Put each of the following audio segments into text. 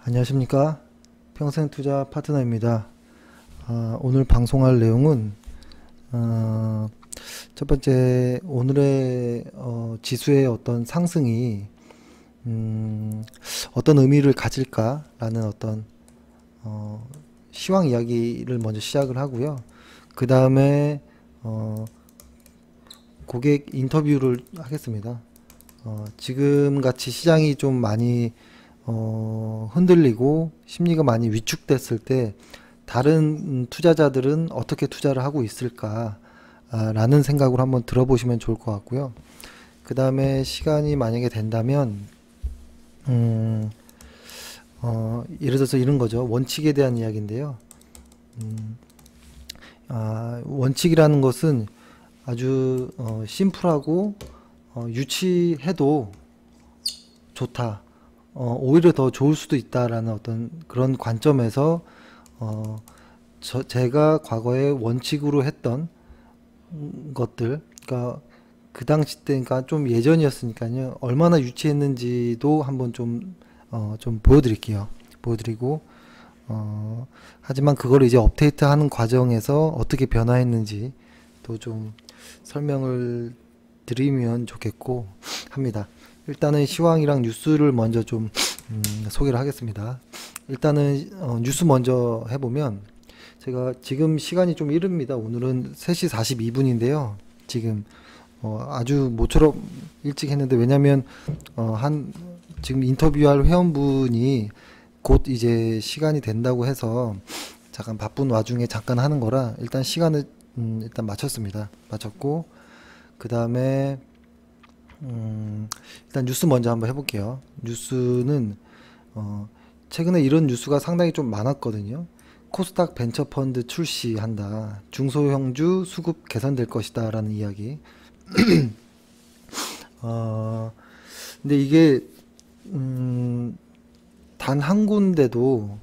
안녕하십니까, 평생투자 파트너입니다. 오늘 방송할 내용은 첫 번째, 오늘의 지수의 어떤 상승이 어떤 의미를 가질까 라는 어떤 시황 이야기를 먼저 시작을 하고요. 그 다음에 고객 인터뷰를 하겠습니다. 지금 같이 시장이 좀 많이 흔들리고 심리가 많이 위축됐을 때 다른 투자자들은 어떻게 투자를 하고 있을까 라는 생각으로 한번 들어보시면 좋을 것 같고요. 그 다음에 시간이 만약에 된다면 예를 들어서 이런 거죠. 원칙에 대한 이야기인데요. 원칙이라는 것은 아주 심플하고 유치해도 좋다, 오히려 더 좋을 수도 있다라는 어떤 그런 관점에서 제가 과거에 원칙으로 했던 것들, 그러니까 그 당시 때, 그러니까 좀 예전이었으니까요, 얼마나 유치했는지도 한번 좀 보여드릴게요. 보여드리고, 하지만 그거를 이제 업데이트하는 과정에서 어떻게 변화했는지 또 좀 설명을 드리면 좋겠고 합니다. 일단은 시황이랑 뉴스를 먼저 좀 소개를 하겠습니다. 일단은 뉴스 먼저 해보면, 제가 지금 시간이 좀 이릅니다. 오늘은 3시 42분인데요 지금 아주 모처럼 일찍 했는데, 왜냐면 지금 인터뷰할 회원분이 곧 이제 시간이 된다고 해서 잠깐 바쁜 와중에 잠깐 하는 거라 일단 시간을 일단 맞췄습니다. 맞췄고, 그 다음에 일단 뉴스 먼저 한번 해볼게요. 뉴스는 최근에 이런 뉴스가 상당히 좀 많았거든요. 코스닥 벤처펀드 출시한다, 중소형주 수급 개선될 것이다 라는 이야기. 근데 이게 단 한 군데도,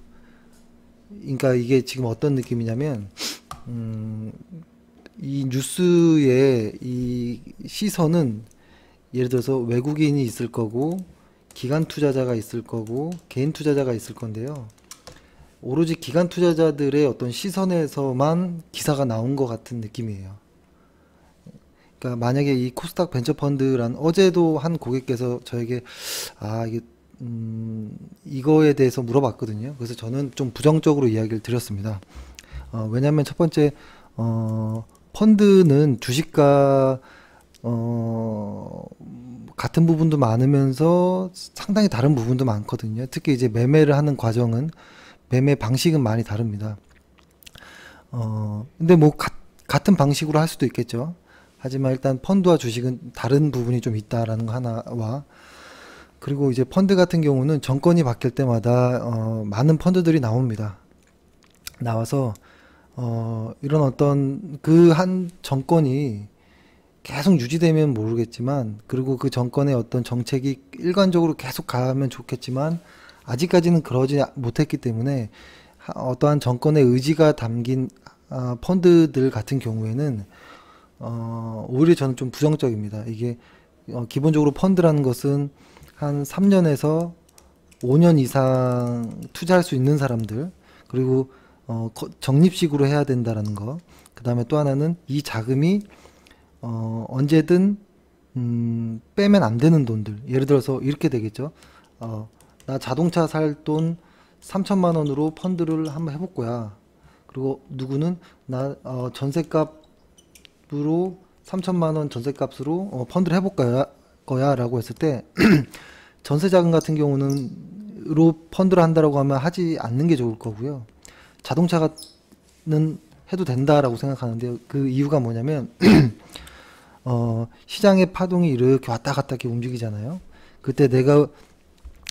그러니까 이게 지금 어떤 느낌이냐면, 이 뉴스의 이 시선은 예를 들어서 외국인이 있을 거고, 기관 투자자가 있을 거고, 개인 투자자가 있을 건데요, 오로지 기관 투자자들의 어떤 시선에서만 기사가 나온 것 같은 느낌이에요. 그러니까 만약에 이 코스닥 벤처펀드란, 어제도 한 고객께서 저에게 이게 이거에 대해서 물어봤거든요. 그래서 저는 좀 부정적으로 이야기를 드렸습니다. 왜냐면 첫 번째, 펀드는 주식과 같은 부분도 많으면서 상당히 다른 부분도 많거든요. 특히 이제 매매를 하는 과정은, 매매 방식은 많이 다릅니다. 근데 뭐 같은 방식으로 할 수도 있겠죠. 하지만 일단 펀드와 주식은 다른 부분이 좀 있다라는 거 하나와, 그리고 이제 펀드 같은 경우는 정권이 바뀔 때마다 많은 펀드들이 나옵니다. 나와서 이런 어떤 그 한 정권이 계속 유지되면 모르겠지만, 그리고 그 정권의 어떤 정책이 일관적으로 계속 가면 좋겠지만, 아직까지는 그러지 못했기 때문에 어떠한 정권의 의지가 담긴 펀드들 같은 경우에는 오히려 저는 좀 부정적입니다. 이게 기본적으로 펀드라는 것은 한 3년에서 5년 이상 투자할 수 있는 사람들, 그리고 적립식으로 해야 된다라는 거. 그 다음에 또 하나는 이 자금이 언제든 빼면 안 되는 돈들. 예를 들어서 이렇게 되겠죠. 나 자동차 살 돈 3천만 원으로 펀드를 한번 해볼 거야. 그리고 누구는 나 전세값으로 3천만 원 전세값으로 펀드를 해볼 거야 라고 했을 때 전세자금 같은 경우는 펀드를 한다라고 하면 하지 않는 게 좋을 거고요. 자동차는 해도 된다라고 생각하는데, 그 이유가 뭐냐면 시장의 파동이 이렇게 왔다 갔다 이렇게 움직이잖아요. 그때 내가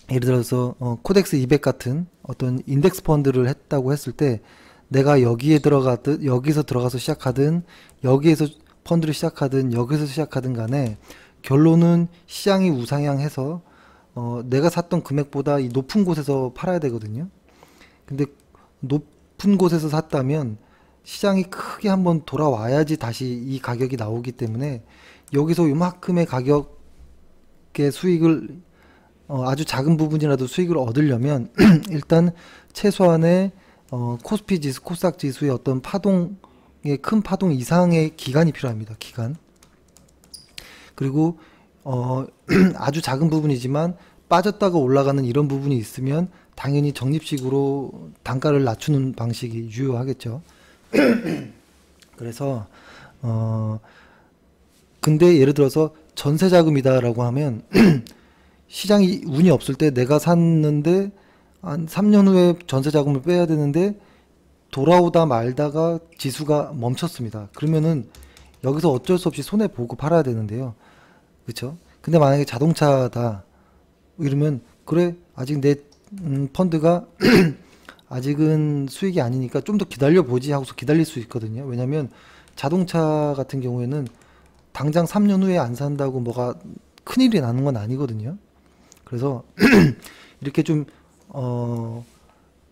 예를 들어서 코덱스 200 같은 어떤 인덱스 펀드를 했다고 했을 때, 내가 여기에 들어가든 여기서 들어가서 시작하든 여기에서 펀드를 시작하든 여기서 시작하든 간에 결론은 시장이 우상향해서 내가 샀던 금액보다 이 높은 곳에서 팔아야 되거든요. 근데 높은 곳에서 샀다면 시장이 크게 한번 돌아와야지 다시 이 가격이 나오기 때문에 여기서 요만큼의 가격의 수익을 아주 작은 부분이라도 수익을 얻으려면 일단 최소한의 코스피 지수, 코스닥 지수의 어떤 파동의 큰 파동 이상의 기간이 필요합니다. 기간. 그리고 아주 작은 부분이지만 빠졌다가 올라가는 이런 부분이 있으면 당연히 적립식으로 단가를 낮추는 방식이 유효하겠죠. 그래서 근데 예를 들어서 전세 자금이다라고 하면 시장이 운이 없을 때 내가 샀는데 한 3년 후에 전세 자금을 빼야 되는데 돌아오다 말다가 지수가 멈췄습니다. 그러면은 여기서 어쩔 수 없이 손해 보고 팔아야 되는데요. 그쵸? 근데 만약에 자동차다 이러면 그래 아직 내 펀드가 아직은 수익이 아니니까 좀 더 기다려 보지 하고서 기다릴 수 있거든요. 왜냐면 자동차 같은 경우에는 당장 3년 후에 안 산다고 뭐가 큰일이 나는 건 아니거든요. 그래서 이렇게 좀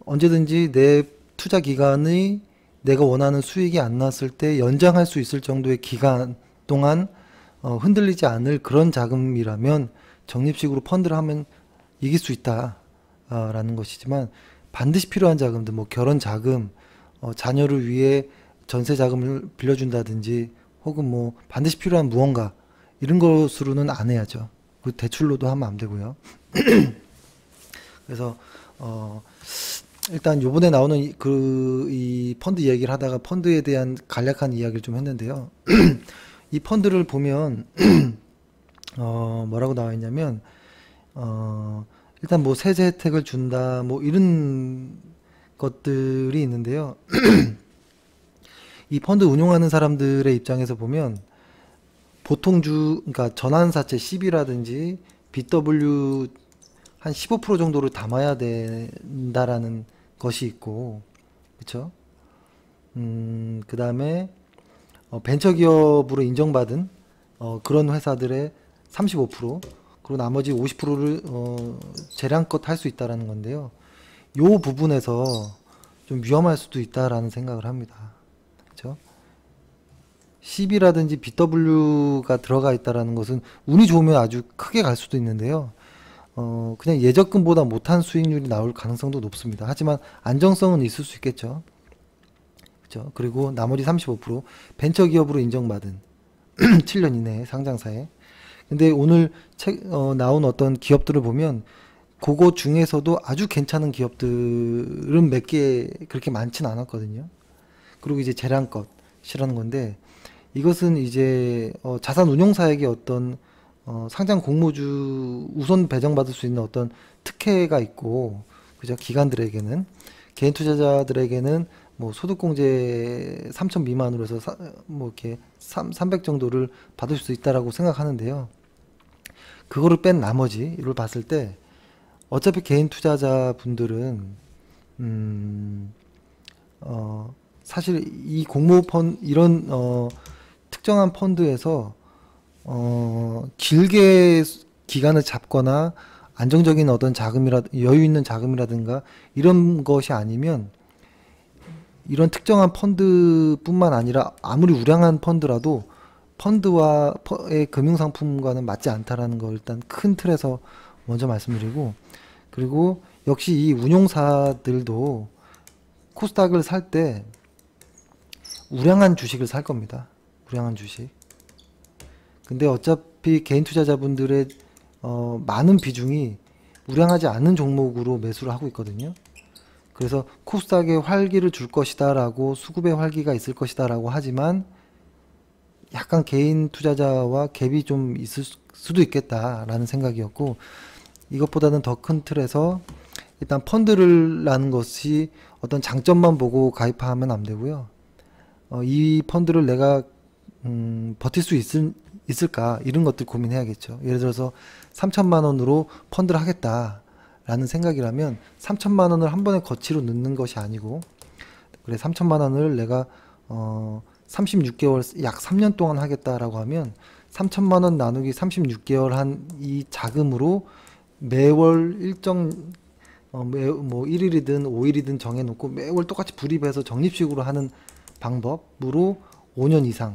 언제든지 내 투자 기간이 내가 원하는 수익이 안 났을 때 연장할 수 있을 정도의 기간 동안 흔들리지 않을 그런 자금이라면 적립식으로 펀드를 하면 이길 수 있다 라는 것이지만 반드시 필요한 자금들 뭐 결혼 자금 자녀를 위해 전세 자금을 빌려준다든지 혹은 뭐 반드시 필요한 무언가 이런 것으로는 안 해야죠. 그 대출로도 하면 안 되고요. 그래서 일단 요번에 나오는 이 펀드 얘기를 하다가 펀드에 대한 간략한 이야기를 좀 했는데요. 이 펀드를 보면 뭐라고 나와 있냐면 일단 뭐 세제 혜택을 준다 뭐 이런 것들이 있는데요. 이 펀드 운용하는 사람들의 입장에서 보면 보통 그러니까 전환사채 CB라든지 BW 한 15% 정도를 담아야 된다라는 것이 있고, 그쵸? 그 다음에 벤처기업으로 인정받은 그런 회사들의 35% 그리고 나머지 50%를 재량껏 할 수 있다라는 건데요. 요 부분에서 좀 위험할 수도 있다라는 생각을 합니다. 그쵸? CB라든지 BW가 들어가 있다라는 것은 운이 좋으면 아주 크게 갈 수도 있는데요. 그냥 예적금보다 못한 수익률이 나올 가능성도 높습니다. 하지만 안정성은 있을 수 있겠죠. 그죠? 그리고 나머지 35% 벤처기업으로 인정받은 7년 이내에 상장사에. 근데 오늘 나온 어떤 기업들을 보면 그거 중에서도 아주 괜찮은 기업들은 몇 개 그렇게 많진 않았거든요. 그리고 이제 재량껏이라는 건데 이것은 이제 자산 운용사에게 어떤 상장 공모주 우선 배정받을 수 있는 어떤 특혜가 있고, 그죠? 기관들에게는 개인 투자자들에게는 뭐 소득공제 3천 미만으로 해서 뭐 이렇게 300 정도를 받을 수 있다라고 생각하는데요. 그거를 뺀 나머지를 봤을 때 어차피 개인 투자자분들은 사실 이 이런 특정한 펀드에서 길게 기간을 잡거나 안정적인 어떤 여유 있는 자금이라든가 이런 것이 아니면 이런 특정한 펀드뿐만 아니라 아무리 우량한 펀드라도 펀드와의 금융상품과는 맞지 않다라는 걸 일단 큰 틀에서 먼저 말씀드리고, 그리고 역시 이 운용사들도 코스닥을 살 때 우량한 주식을 살 겁니다. 우량한 주식. 근데 어차피 개인 투자자분들의 많은 비중이 우량하지 않은 종목으로 매수를 하고 있거든요. 그래서 코스닥에 활기를 줄 것이다 라고, 수급의 활기가 있을 것이다 라고 하지만 약간 개인 투자자와 갭이 좀 있을 수도 있겠다 라는 생각이었고, 이것보다는 더 큰 틀에서 일단 펀드라는 것이 어떤 장점만 보고 가입하면 안 되고요. 이 펀드를 내가 버틸 수 있을까 이런 것들 고민해야겠죠. 예를 들어서 3천만 원으로 펀드를 하겠다 라는 생각이라면 3천만 원을 한 번에 거치로 넣는 것이 아니고, 그래 3천만 원을 내가 36개월 약 3년 동안 하겠다라고 하면 3천만 원 나누기 36개월 한 이 자금으로 매월 일정 뭐 1일이든 5일이든 정해놓고 매월 똑같이 불입해서 적립식으로 하는 방법으로 5년 이상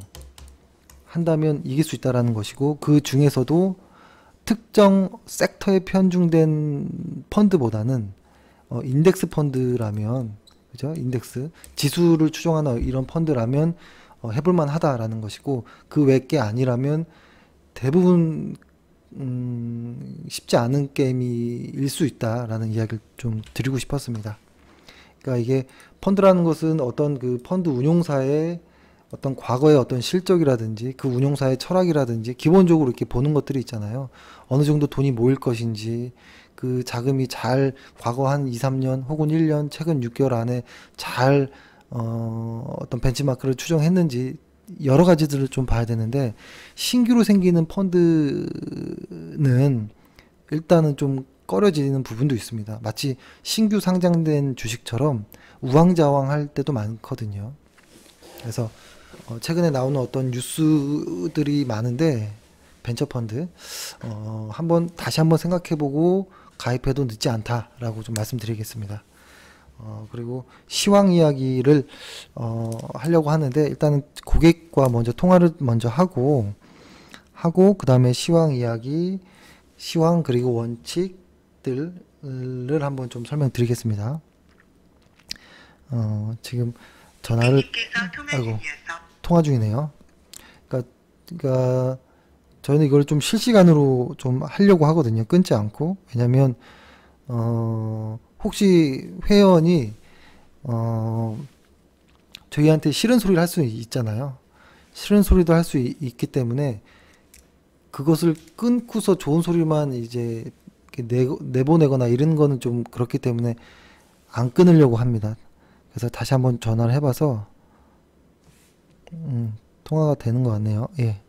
한다면 이길 수 있다라는 것이고, 그 중에서도 특정 섹터에 편중된 펀드보다는 인덱스 펀드라면, 그죠? 인덱스 지수를 추종하는 이런 펀드라면 해볼만 하다라는 것이고, 그 외 게 아니라면 대부분 쉽지 않은 게임일 수 있다라는 이야기를 좀 드리고 싶었습니다. 그러니까 이게 펀드라는 것은 어떤 그 펀드 운용사의 어떤 과거의 어떤 실적이라든지 그 운용사의 철학이라든지 기본적으로 이렇게 보는 것들이 있잖아요. 어느 정도 돈이 모일 것인지, 그 자금이 잘 과거 한 2, 3년 혹은 1년 최근 6개월 안에 잘 어떤 벤치마크를 추정했는지 여러 가지들을 좀 봐야 되는데, 신규로 생기는 펀드는 일단은 좀 꺼려지는 부분도 있습니다. 마치 신규 상장된 주식처럼 우왕좌왕할 때도 많거든요. 그래서 최근에 나오는 어떤 뉴스들이 많은데, 벤처펀드 다시 한번 생각해보고 가입해도 늦지 않다라고 좀 말씀드리겠습니다. 그리고 시황 이야기를 하려고 하는데, 일단은 고객과 먼저 통화를 먼저 하고 그 다음에 시황 이야기, 시황 그리고 원칙들을 한번 좀 설명드리겠습니다. 지금 전화를 아이고 통화 중이네요. 그러니까 저는 이걸 좀 실시간으로 좀 하려고 하거든요. 끊지 않고. 왜냐면 혹시 회원이 저희한테 싫은 소리를 할 수 있잖아요. 싫은 소리도 할 수 있기 때문에 그것을 끊고서 좋은 소리만 이제 이렇게 내보내거나 이런 거는 좀 그렇기 때문에 안 끊으려고 합니다. 그래서 다시 한번 전화를 해봐서 통화가 되는 것 같네요. 예.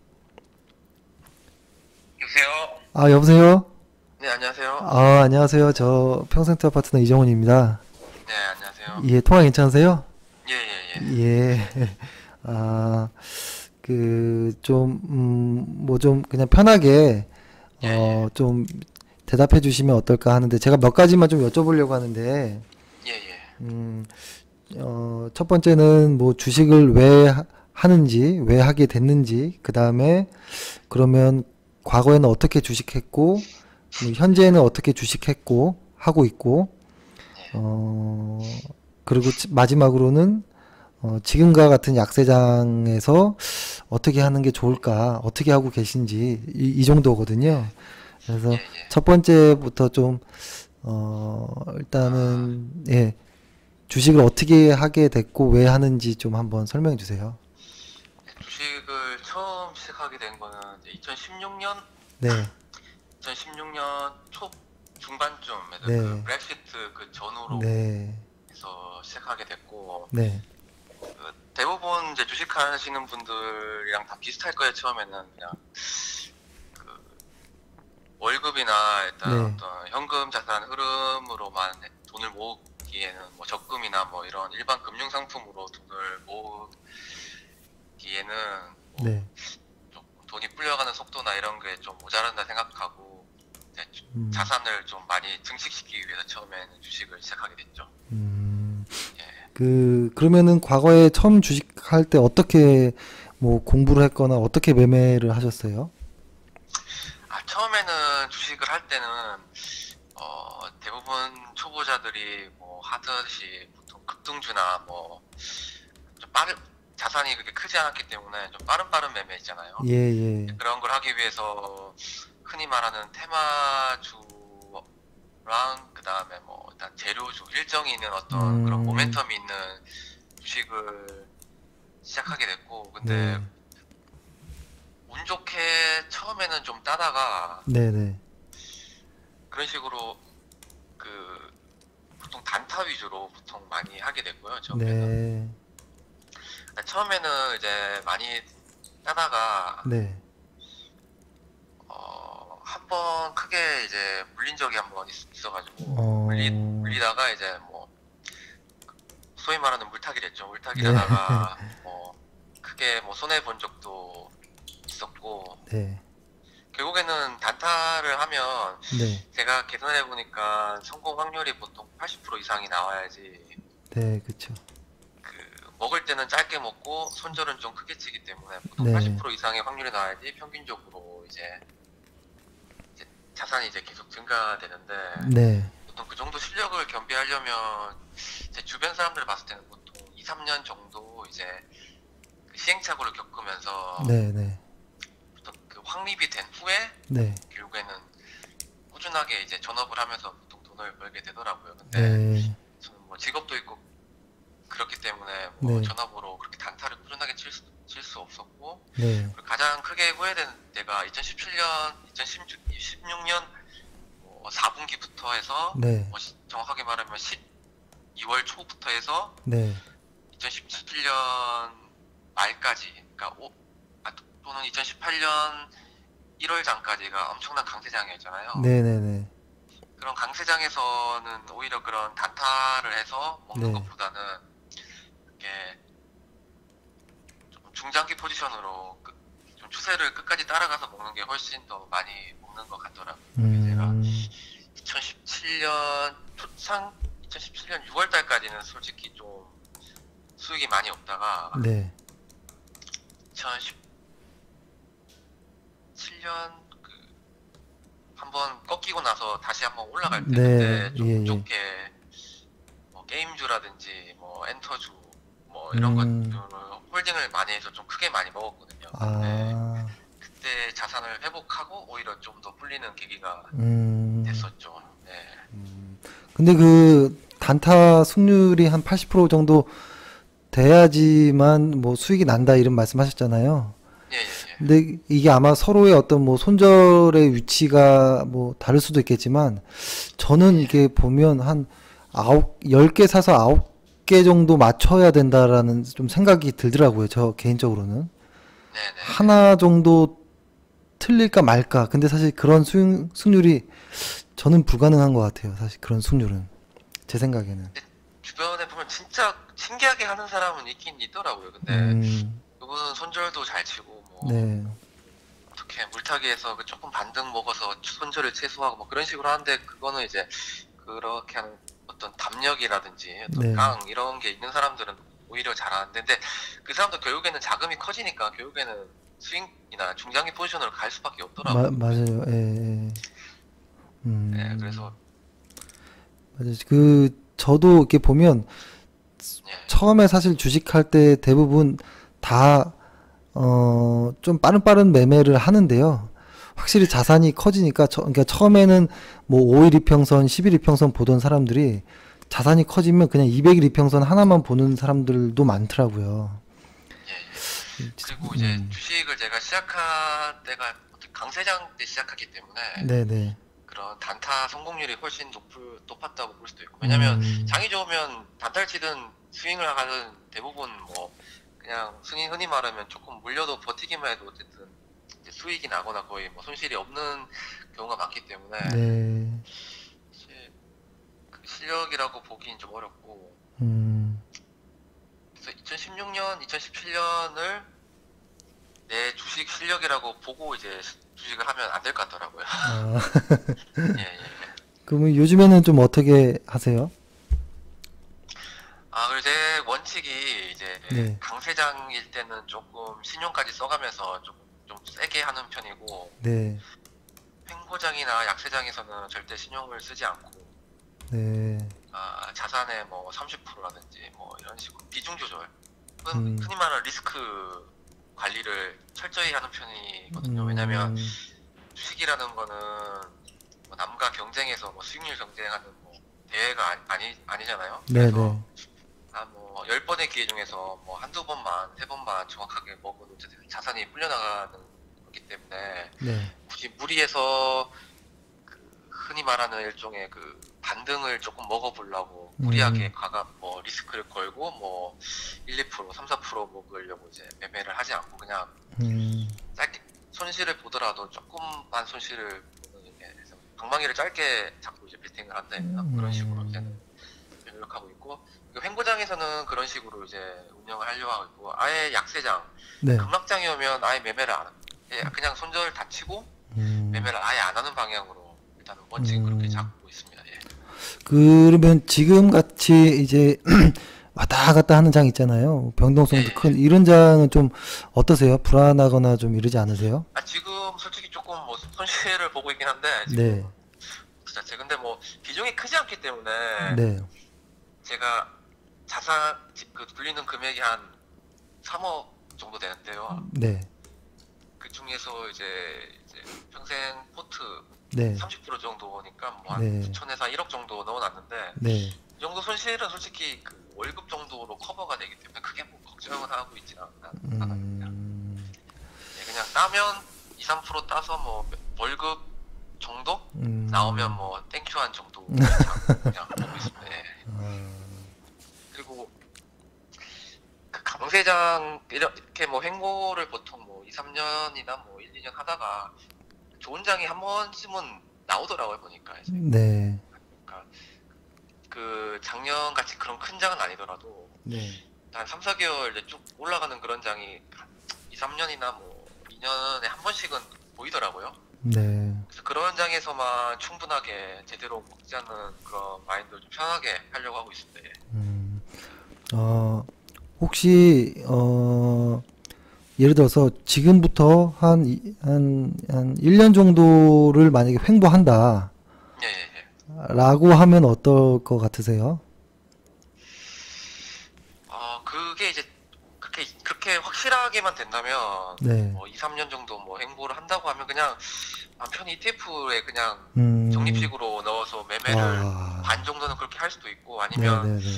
여보세요? 아, 여보세요? 네, 안녕하세요. 아, 안녕하세요. 저 평생투자 파트너 이정훈입니다. 네, 안녕하세요. 예, 통화 괜찮으세요? 예, 예, 예. 예. 아, 뭐 좀 그냥 편하게, 예, 예. 좀 대답해 주시면 어떨까 하는데, 제가 몇 가지만 좀 여쭤보려고 하는데, 예, 예. 음, 첫 번째는 뭐 주식을 왜 하는지, 왜 하게 됐는지, 그 다음에 그러면 과거에는 어떻게 주식했고, 뭐 현재는 어떻게 주식했고, 하고 있고, 예. 어, 그리고 마지막으로는 지금과 같은 약세장에서 어떻게 하는 게 좋을까, 어떻게 하고 계신지, 이 정도거든요. 예, 그래서 예. 첫 번째부터 좀, 아, 일단은, 예, 주식을 어떻게 하게 됐고, 왜 하는지 좀 한번 설명해 주세요. 주식을 처음 시작하게 된 거는 이제 2016년, 네, 2016년 초 중반쯤에서 그 네, 브렉시트 그 전후로 네, 해서 시작하게 됐고, 네, 대부분 이제 주식 하시는 분들이랑 다 비슷할 거예요. 처음에는 그냥 그 월급이나 일단 네, 어떤 현금 자산 흐름으로만 돈을 모으기에는 뭐 적금이나 뭐 이런 일반 금융 상품으로 돈을 모으기에는 뭐 네, 좀 돈이 불려가는 속도나 이런 게 좀 모자란다 생각하고 이제 음, 자산을 좀 많이 증식시키기 위해서 처음에는 주식을 시작하게 됐죠. 음. 예. 그러면은 과거에 처음 주식할 때 어떻게 뭐 공부를 했거나 어떻게 매매를 하셨어요? 처음에는 주식을 할 때는 대부분 초보자들이 뭐 하듯이 보통 급등주나 뭐 좀 빠른 자산이 그렇게 크지 않았기 때문에 좀 빠른 매매 있잖아요. 예, 예. 그런 걸 하기 위해서 흔히 말하는 테마주랑 그다음에 뭐 일단 재료주 일정이 있는 어떤 그런 음, 모멘텀이 있는 주식을 시작하게 됐고, 근데 네, 운 좋게 처음에는 좀 따다가 네, 네, 그런 식으로 그 보통 단타 위주로 보통 많이 하게 됐고요. 처음에는 네, 처음에는 이제 많이 따다가 네, 한 번 크게 이제 물린 적이 한 번 있어가지고 어, 물리다가 이제 뭐 소위 말하는 물타기랬죠. 물타기를 네, 하다가 뭐 크게 뭐 손해 본 적도 있었고, 네, 결국에는 단타를 하면 네, 제가 계산해 보니까 성공 확률이 보통 80% 이상이 나와야지 네, 그쵸. 그 먹을 때는 짧게 먹고 손절은 좀 크게 치기 때문에 보통 네. 80% 이상의 확률이 나와야지 평균적으로 이제 자산이 이제 계속 증가되는데 네. 보통 그 정도 실력을 겸비하려면 제 주변 사람들 봤을 때는 보통 2, 3년 정도 이제 그 시행착오를 겪으면서 네. 네. 보통 그 확립이 된 후에 네. 결국에는 꾸준하게 이제 전업을 하면서 보통 돈을 벌게 되더라고요. 근데 네. 저는 뭐 직업도 있고 그렇기 때문에 뭐 네. 전업으로 그렇게 단타를 꾸준하게 칠 수 없었고 네. 그리고 가장 크게 후회되는 때가 2017년, 2016년 4분기부터 해서 네. 정확하게 말하면 12월 초부터 해서 네. 2017년 말까지 그러니까 또는 2018년 1월 장까지가 엄청난 강세장이었잖아요. 네네네. 그런 강세장에서는 오히려 그런 단타를 해서 먹는 네. 것보다는 이렇게 좀 중장기 포지션으로 좀 추세를 끝까지 따라가서 먹는 게 훨씬 더 많이 먹는 것 같더라고요. 제가 2017년 초창 2017년 6월 달까지는 솔직히 좀 수익이 많이 없다가 네. 2017년 그 한번 꺾이고 나서 다시 한번 올라갈 때 네. 그때 좀 예, 예. 좋게 뭐 게임주라든지 뭐 엔터주 뭐 이런 것들을 홀딩을 많이 해서 좀 크게 많이 먹었거든요. 근데 아. 그때 자산을 회복하고 오히려 좀 더 불리는 계기가 됐었죠. 네. 근데 그 단타 승률이 한 80% 정도 돼야지만 뭐 수익이 난다 이런 말씀하셨잖아요. 예, 예, 예. 근데 이게 아마 서로의 어떤 뭐 손절의 위치가 뭐 다를 수도 있겠지만 저는 이게 보면 한 10개 사서 9개 정도 맞춰야 된다라는 좀 생각이 들더라고요. 저 개인적으로는. 네네. 하나 정도 틀릴까 말까. 근데 사실 그런 승률이 저는 불가능한 것 같아요. 사실 그런 승률은. 제 생각에는. 주변에 보면 진짜 신기하게 하는 사람은 있긴 있더라고요. 근데 그분은 손절도 잘 치고 뭐 네. 어떻게 물타기에서 그 조금 반등 먹어서 손절을 최소화하고 뭐 그런 식으로 하는데 그거는 이제 그렇게 하는 어떤 담력이라든지 어떤 네. 깡 이런 게 있는 사람들은 오히려 잘하는데 근데 그 사람도 결국에는 자금이 커지니까 결국에는 스윙이나 중장기 포지션으로 갈 수밖에 없더라고요. 맞아요. 예, 예. 네, 그래서 맞아요. 그 저도 이렇게 보면 예, 처음에 사실 주식할 때 대부분 다 좀 빠른 매매를 하는데요. 확실히 자산이 커지니까 그러니까 처음에는 뭐 5일 이평선, 10일 이평선 보던 사람들이 자산이 커지면 그냥 200일 이평선 하나만 보는 사람들도 많더라고요. 예, 예. 그리고 이제 주식을 제가 시작한 때가 강세장 때 시작하기 때문에 네네. 그런 단타 성공률이 훨씬 높았다고 볼 수도 있고 왜냐면 장이 좋으면 단타를 치든 스윙을 하든 대부분 뭐 그냥 흔히 말하면 조금 물려도 버티기만 해도 어쨌든 이제 수익이 나거나 거의 뭐 손실이 없는 경우가 많기 때문에 네. 사실 그 실력이라고 보기는 좀 어렵고 그래서 2016년, 2017년을 내 주식 실력이라고 보고 이제 주식을 하면 안 될 것 같더라고요. 예, 예. 그러면 요즘에는 좀 어떻게 하세요? 그리고 제 원칙이 이제 네. 강세장일 때는 조금 신용까지 써가면서 좀 세게 하는 편이고 네. 횡보장이나 약세장에서는 절대 신용을 쓰지 않고 네. 자산의 뭐 30%라든지 뭐 이런 식으로 비중 조절 흔히 말하는 리스크 관리를 철저히 하는 편이거든요. 왜냐면 주식이라는 거는 뭐 남과 경쟁해서 뭐 수익률 경쟁하는 뭐 대회가 아니잖아요. 네네. 그래서 뭐 10번의 기회 중에서 뭐 한두 번만, 세 번만 정확하게 먹어도 자산이 불려나가는 거기 때문에 네. 굳이 무리해서 그 흔히 말하는 일종의 그 반등을 조금 먹어보려고 무리하게 뭐 리스크를 걸고 뭐 1, 2%, 3, 4% 먹으려고 이제 매매를 하지 않고 그냥 짧게 손실을 보더라도 조금만 손실을 보는 게 해서 방망이를 짧게 잡고 이제 베팅을 한다 그런 식으로 이제는 노력하고 있고 횡보장에서는 그런 식으로 이제 운영을 하려고 하고 있고 아예 약세장, 네. 급락장이 오면 아예 매매를 안 하고 그냥 손절 다 치고 매매를 아예 안 하는 방향으로 일단은 원칙 그렇게 잡고 있습니다. 예. 그러면 지금 같이 이제 왔다 갔다 하는 장 있잖아요. 예, 변동성도 예, 큰 예. 이런 장은 좀 어떠세요? 불안하거나 좀 이러지 않으세요? 아, 지금 솔직히 조금 뭐 손실을 보고 있긴 한데, 지금 네, 그 자체. 근데 뭐 비중이 크지 않기 때문에 네, 제가 자산 그 불리는 금액이 한 3억 정도 되는데요. 네, 그 중에서 이제 평생 포트 네, 30% 정도니까 뭐 한 네, 9천에서 1억 정도 넣어놨는데, 네, 이 정도 손실은 솔직히 그 월급 정도로 커버가 되기 때문에 크게 뭐 걱정을 하고 있지는 않아요. 음, 예, 그냥 따면 2, 3% 따서 뭐 월급 정도 나오면 음, 뭐 땡큐한 정도 그냥 보고 있습니다. 예. 아, 그리고 그 강세장 이렇게 뭐 횡보를 보통 뭐 2, 3년이나 뭐 1, 2년 하다가 좋은 장이 한 번쯤은 나오더라고요, 보니까 이제. 네, 그러니까 그 작년 같이 그런 큰 장은 아니더라도 네, 한 3, 4개월 이제 쭉 올라가는 그런 장이 한 2, 3년이나 뭐 2년에 한 번씩은 보이더라고요. 네, 그래서 그런 장에서만 충분하게 제대로 먹지 않는 그런 마인드를 좀 편하게 하려고 하고 있습니다. 예. 음, 혹시 예를 들어서 지금부터 한 1년 정도를 만약에 횡보한다. 예, 예, 예. 라고 하면 어떨 것 같으세요? 그게 이제 그렇게 확실하게만 된다면 네. 뭐 2, 3년 정도 뭐 행보를 한다고 하면 그냥 남편 ETF에 그냥 음, 적립식으로 넣어서 매매를 와, 반 정도는 그렇게 할 수도 있고 아니면 네네네.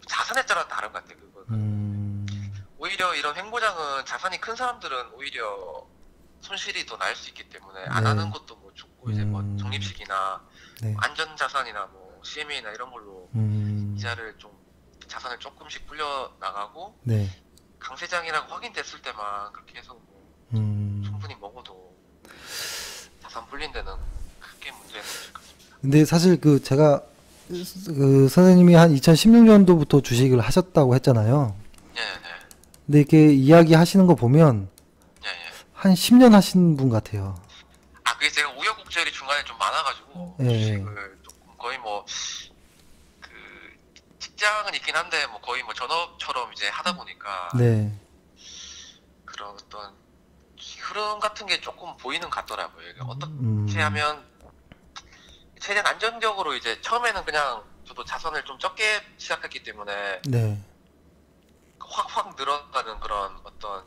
자산에 따라 다른 것 같아요, 그거는. 음, 오히려 이런 횡보장은 자산이 큰 사람들은 오히려 손실이 더 날 수 있기 때문에 안 하는 네. 것도 뭐 좋고 이제 뭐 음, 적립식이나 네. 안전자산이나 뭐 CMA나 이런 걸로 음, 이자를 좀 자산을 조금씩 불려 나가고 네. 강세장이라고 확인됐을 때만 그렇게 해서 뭐 음. 충분히 먹어도 자산 불린 데는 크게 문제는 없을 것 같습니다. 근데 사실 제가 그 선생님이 한 2016년도부터 주식을 하셨다고 했잖아요. 예, 예, 근데 이렇게 이야기 하시는 거 보면 예, 예. 한 10년 하신 분 같아요. 그게 제가 우여곡절이 중간에 좀 많아가지고 예, 주식을 조금 거의 뭐 그 직장은 있긴 한데 뭐 거의 뭐 전업처럼 이제 하다 보니까 네. 그런 어떤 흐름 같은 게 조금 보이는 것 같더라고요. 이게 어떻게 음, 하면 최대한 안정적으로 이제 처음에는 그냥 저도 자산을 좀 적게 시작했기 때문에 네. 확확 늘어가는 그런 어떤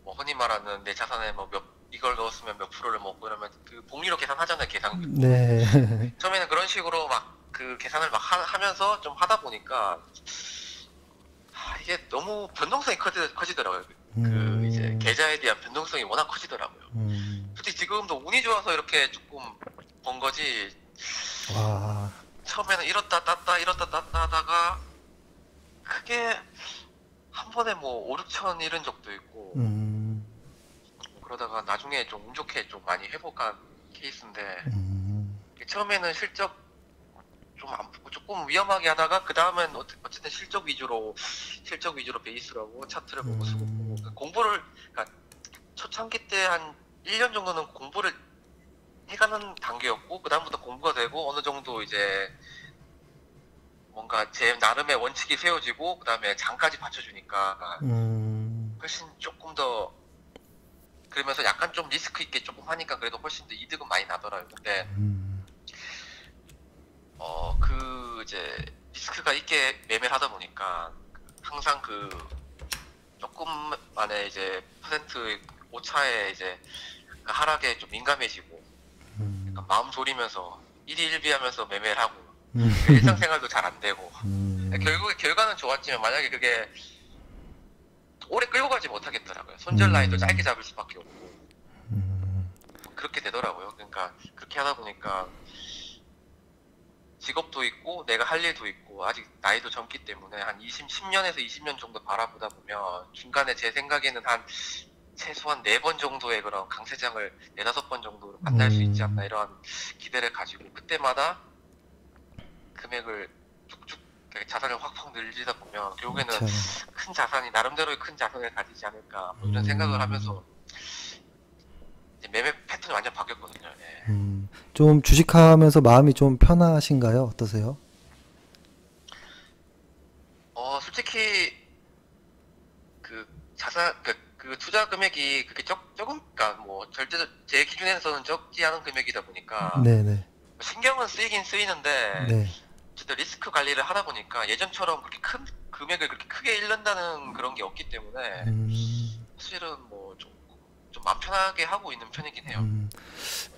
뭐 흔히 말하는 내 자산에 뭐 이걸 넣었으면 몇 프로를 먹고 이러면 그 복리로 계산하잖아요, 계산기로. 네. 처음에는 그런 식으로 막 그 계산을 막 하면서 좀 하다 보니까 이게 너무 변동성이 커지더라고요. 그 이제 음, 계좌에 대한 변동성이 워낙 커지더라고요. 음, 솔직히 지금도 운이 좋아서 이렇게 조금 번 거지. 와, 처음에는 잃었다 땄다 잃었다 땄다 하다가 크게 한 번에 뭐 5, 6천 잃은 적도 있고 음, 그러다가 나중에 좀 운 좋게 좀 많이 회복한 케이스인데 음, 처음에는 실적 좀 안 붙고 조금 위험하게 하다가 그 다음엔 어쨌든 실적 위주로 베이스로 하고 차트를 보고 쓰고 공부를 그러니까 초창기 때 한 1년 정도는 공부를 해가는 단계였고 그 다음부터 공부가 되고 어느 정도 이제 뭔가 제 나름의 원칙이 세워지고 그 다음에 장까지 받쳐주니까 음, 훨씬 조금 더 그러면서 약간 좀 리스크 있게 조금 하니까 그래도 훨씬 더 이득은 많이 나더라고요. 근데 음, 그 이제 리스크가 있게 매매를 하다 보니까 항상 그 조금만의 이제 퍼센트 오차에 이제 그 하락에 좀 민감해지고 약간 마음 졸이면서 일희일비하면서 매매를 하고 그 일상생활도 잘 안 되고 결국에 결과는 좋았지만 만약에 그게 오래 끌고 가지 못하겠더라고요. 손절 라인도 짧게 잡을 수밖에 없고 그렇게 되더라고요. 그러니까 그렇게 하다 보니까 직업도 있고 내가 할 일도 있고 아직 나이도 젊기 때문에 한 10년에서 20년 정도 바라보다 보면 중간에 제 생각에는 한 최소한 4번 정도의 그런 강세장을 4~5번 정도로 만날 수 있지 않나 이런 기대를 가지고 그때마다 금액을 쭉쭉 자산을 확확 늘리다 보면 결국에는 그쵸. 큰 자산이 나름대로의 큰 자산을 가지지 않을까 뭐 이런 생각을 하면서 이제 매매 패턴이 완전 바뀌었거든요. 예. 좀 주식하면서 마음이 좀 편하신가요? 어떠세요? 솔직히 그 자산 그 투자 금액이 그렇게 조금 그러니까 뭐 절대 제 기준에서는 적지 않은 금액이다 보니까 네네. 신경은 쓰이긴 쓰이는데 네. 어쨌든 리스크 관리를 하다 보니까 예전처럼 그렇게 큰 금액을 그렇게 크게 잃는다는 그런 게 없기 때문에 사실은 뭐 좀 마음 편하게 하고 있는 편이긴 해요.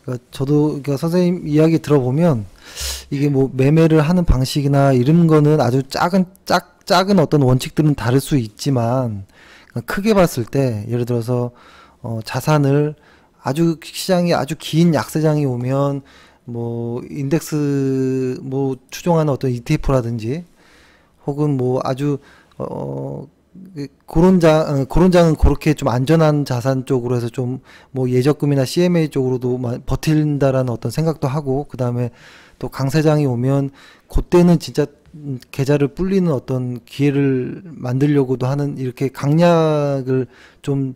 그러니까 저도 그러니까 선생님 이야기 들어보면 이게 뭐 매매를 하는 방식이나 이런 거는 아주 작은 어떤 원칙들은 다를 수 있지만 그러니까 크게 봤을 때 예를 들어서 자산을 아주 시장이 아주 긴 약세장이 오면 뭐 인덱스 뭐 추종하는 어떤 ETF라든지 혹은 뭐 아주 그런 장은 그렇게 좀 안전한 자산 쪽으로 해서 좀 뭐 예적금이나 CMA 쪽으로도 버틴다라는 어떤 생각도 하고 그다음에 또 강세장이 오면 그때는 진짜 계좌를 불리는 어떤 기회를 만들려고도 하는 이렇게 강약을 좀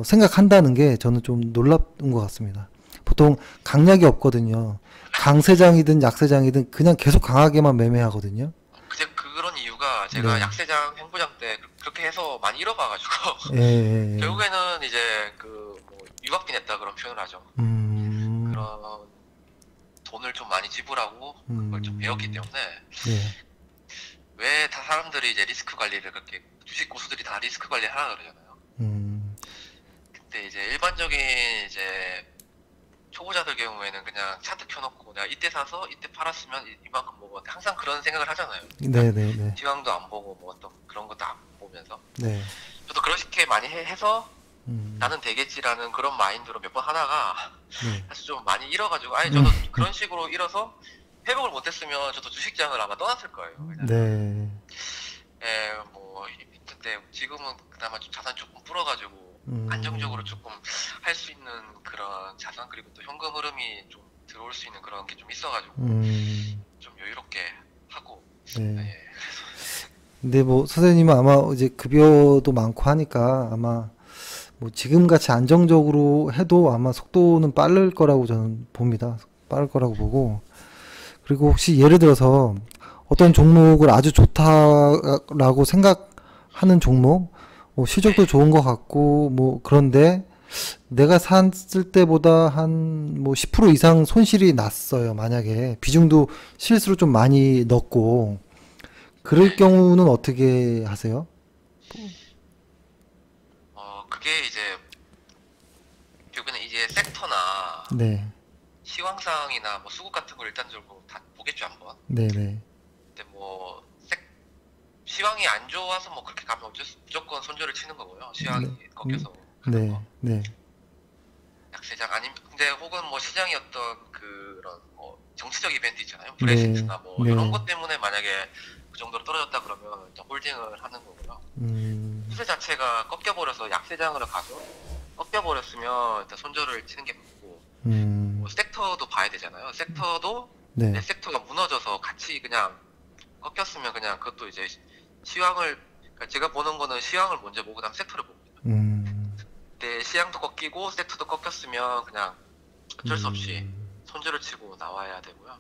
생각한다는 게 저는 좀 놀랍은 것 같습니다. 보통 강약이 없거든요. 강세장이든 약세장이든 그냥 계속 강하게만 매매하거든요. 그런 이유가 제가 네. 약세장 행보장 때 그렇게 해서 많이 잃어봐가지고 예, 예, 예. 결국에는 이제 그 뭐 유학비 냈다 그런 표현을 하죠. 그런 돈을 좀 많이 지불하고 그걸 좀 배웠기 때문에 예. 왜 다 사람들이 이제 리스크 관리를 그렇게 주식 고수들이 다 리스크 관리 하라 그러잖아요. 근데 이제 일반적인 이제 초보자들 경우에는 그냥 차트 켜놓고 내가 이때 사서 이때 팔았으면 이만큼 먹어 항상 그런 생각을 하잖아요. 네, 네, 네. 시황도 안 보고 뭐 어떤 그런 것도 안 보면서 네. 저도 그렇게 많이 해서 음, 나는 되겠지라는 그런 마인드로 몇 번 하다가 네. 사실 좀 많이 잃어가지고 아니 저도 그런 식으로 잃어서 회복을 못했으면 저도 주식장을 아마 떠났을 거예요. 네. 예, 뭐 근데 지금은 그나마 좀 자산 조금 불어가지고 안정적으로 조금 할 수 있는 그런 자산 그리고 또 현금 흐름이 좀 들어올 수 있는 그런 게 좀 있어가지고 좀 여유롭게 하고 있습니다. 네. 예. 근데 뭐 선생님은 아마 이제 급여도 많고 하니까 아마 뭐 지금같이 안정적으로 해도 아마 속도는 빠를 거라고 저는 봅니다. 빠를 거라고 보고. 그리고 혹시 예를 들어서 어떤 종목을 아주 좋다라고 생각하는 종목, 뭐 실적도 좋은 것 같고, 뭐 그런데 내가 샀을 때보다 한 뭐 10% 이상 손실이 났어요. 만약에 비중도 실수로 좀 많이 넣고, 그럴 경우는 어떻게 하세요? 그게 이제 결국에는 이제 섹터나 네, 시황상이나 뭐 수급 같은 걸 일단적으로 다 보겠죠 한번. 네, 네, 근데 뭐 시황이 안 좋아서 뭐 그렇게 가면 무조건 손절을 치는 거고요. 시황이 꺾여서 가는 네, 거. 네, 약세장 아니면 근데 혹은 뭐 시장이 어떤 그런 뭐 정치적 이벤트 있잖아요. 네, 브렉시트나 뭐 이런 네, 것 때문에 만약에 그 정도로 떨어졌다 그러면 일단 홀딩을 하는 거고요. 음, 추세 자체가 꺾여버려서 약세장으로 가서 꺾여버렸으면 일단 손절을 치는 게 맞고 뭐 섹터도 봐야 되잖아요. 섹터도 내 네, 섹터가 무너져서 같이 그냥 꺾였으면 그냥 그것도 이제 시황을 그러니까 제가 보는 거는 시황을 먼저 보고 그다음 섹터를 봅니다. 근데 시황도 꺾이고 섹터도 꺾였으면 그냥 어쩔 수 없이 손절을 치고 나와야 되고요.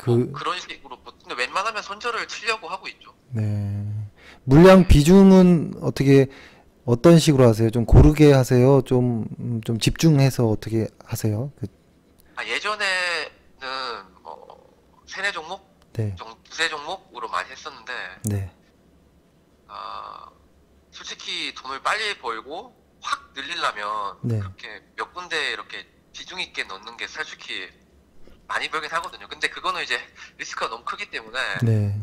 뭐 그런 식으로 근데 웬만하면 손절을 치려고 하고 있죠. 네. 물량 비중은 어떤 식으로 하세요? 좀 고르게 하세요? 좀 집중해서 어떻게 하세요? 예전에는 뭐 세네 종목 네, 두세 종목으로 많이 했었는데 네, 솔직히 돈을 빨리 벌고 확 늘리려면 네, 그렇게 몇 군데 이렇게 비중 있게 넣는 게 솔직히 많이 벌긴 하거든요. 근데 그거는 이제 리스크가 너무 크기 때문에 네,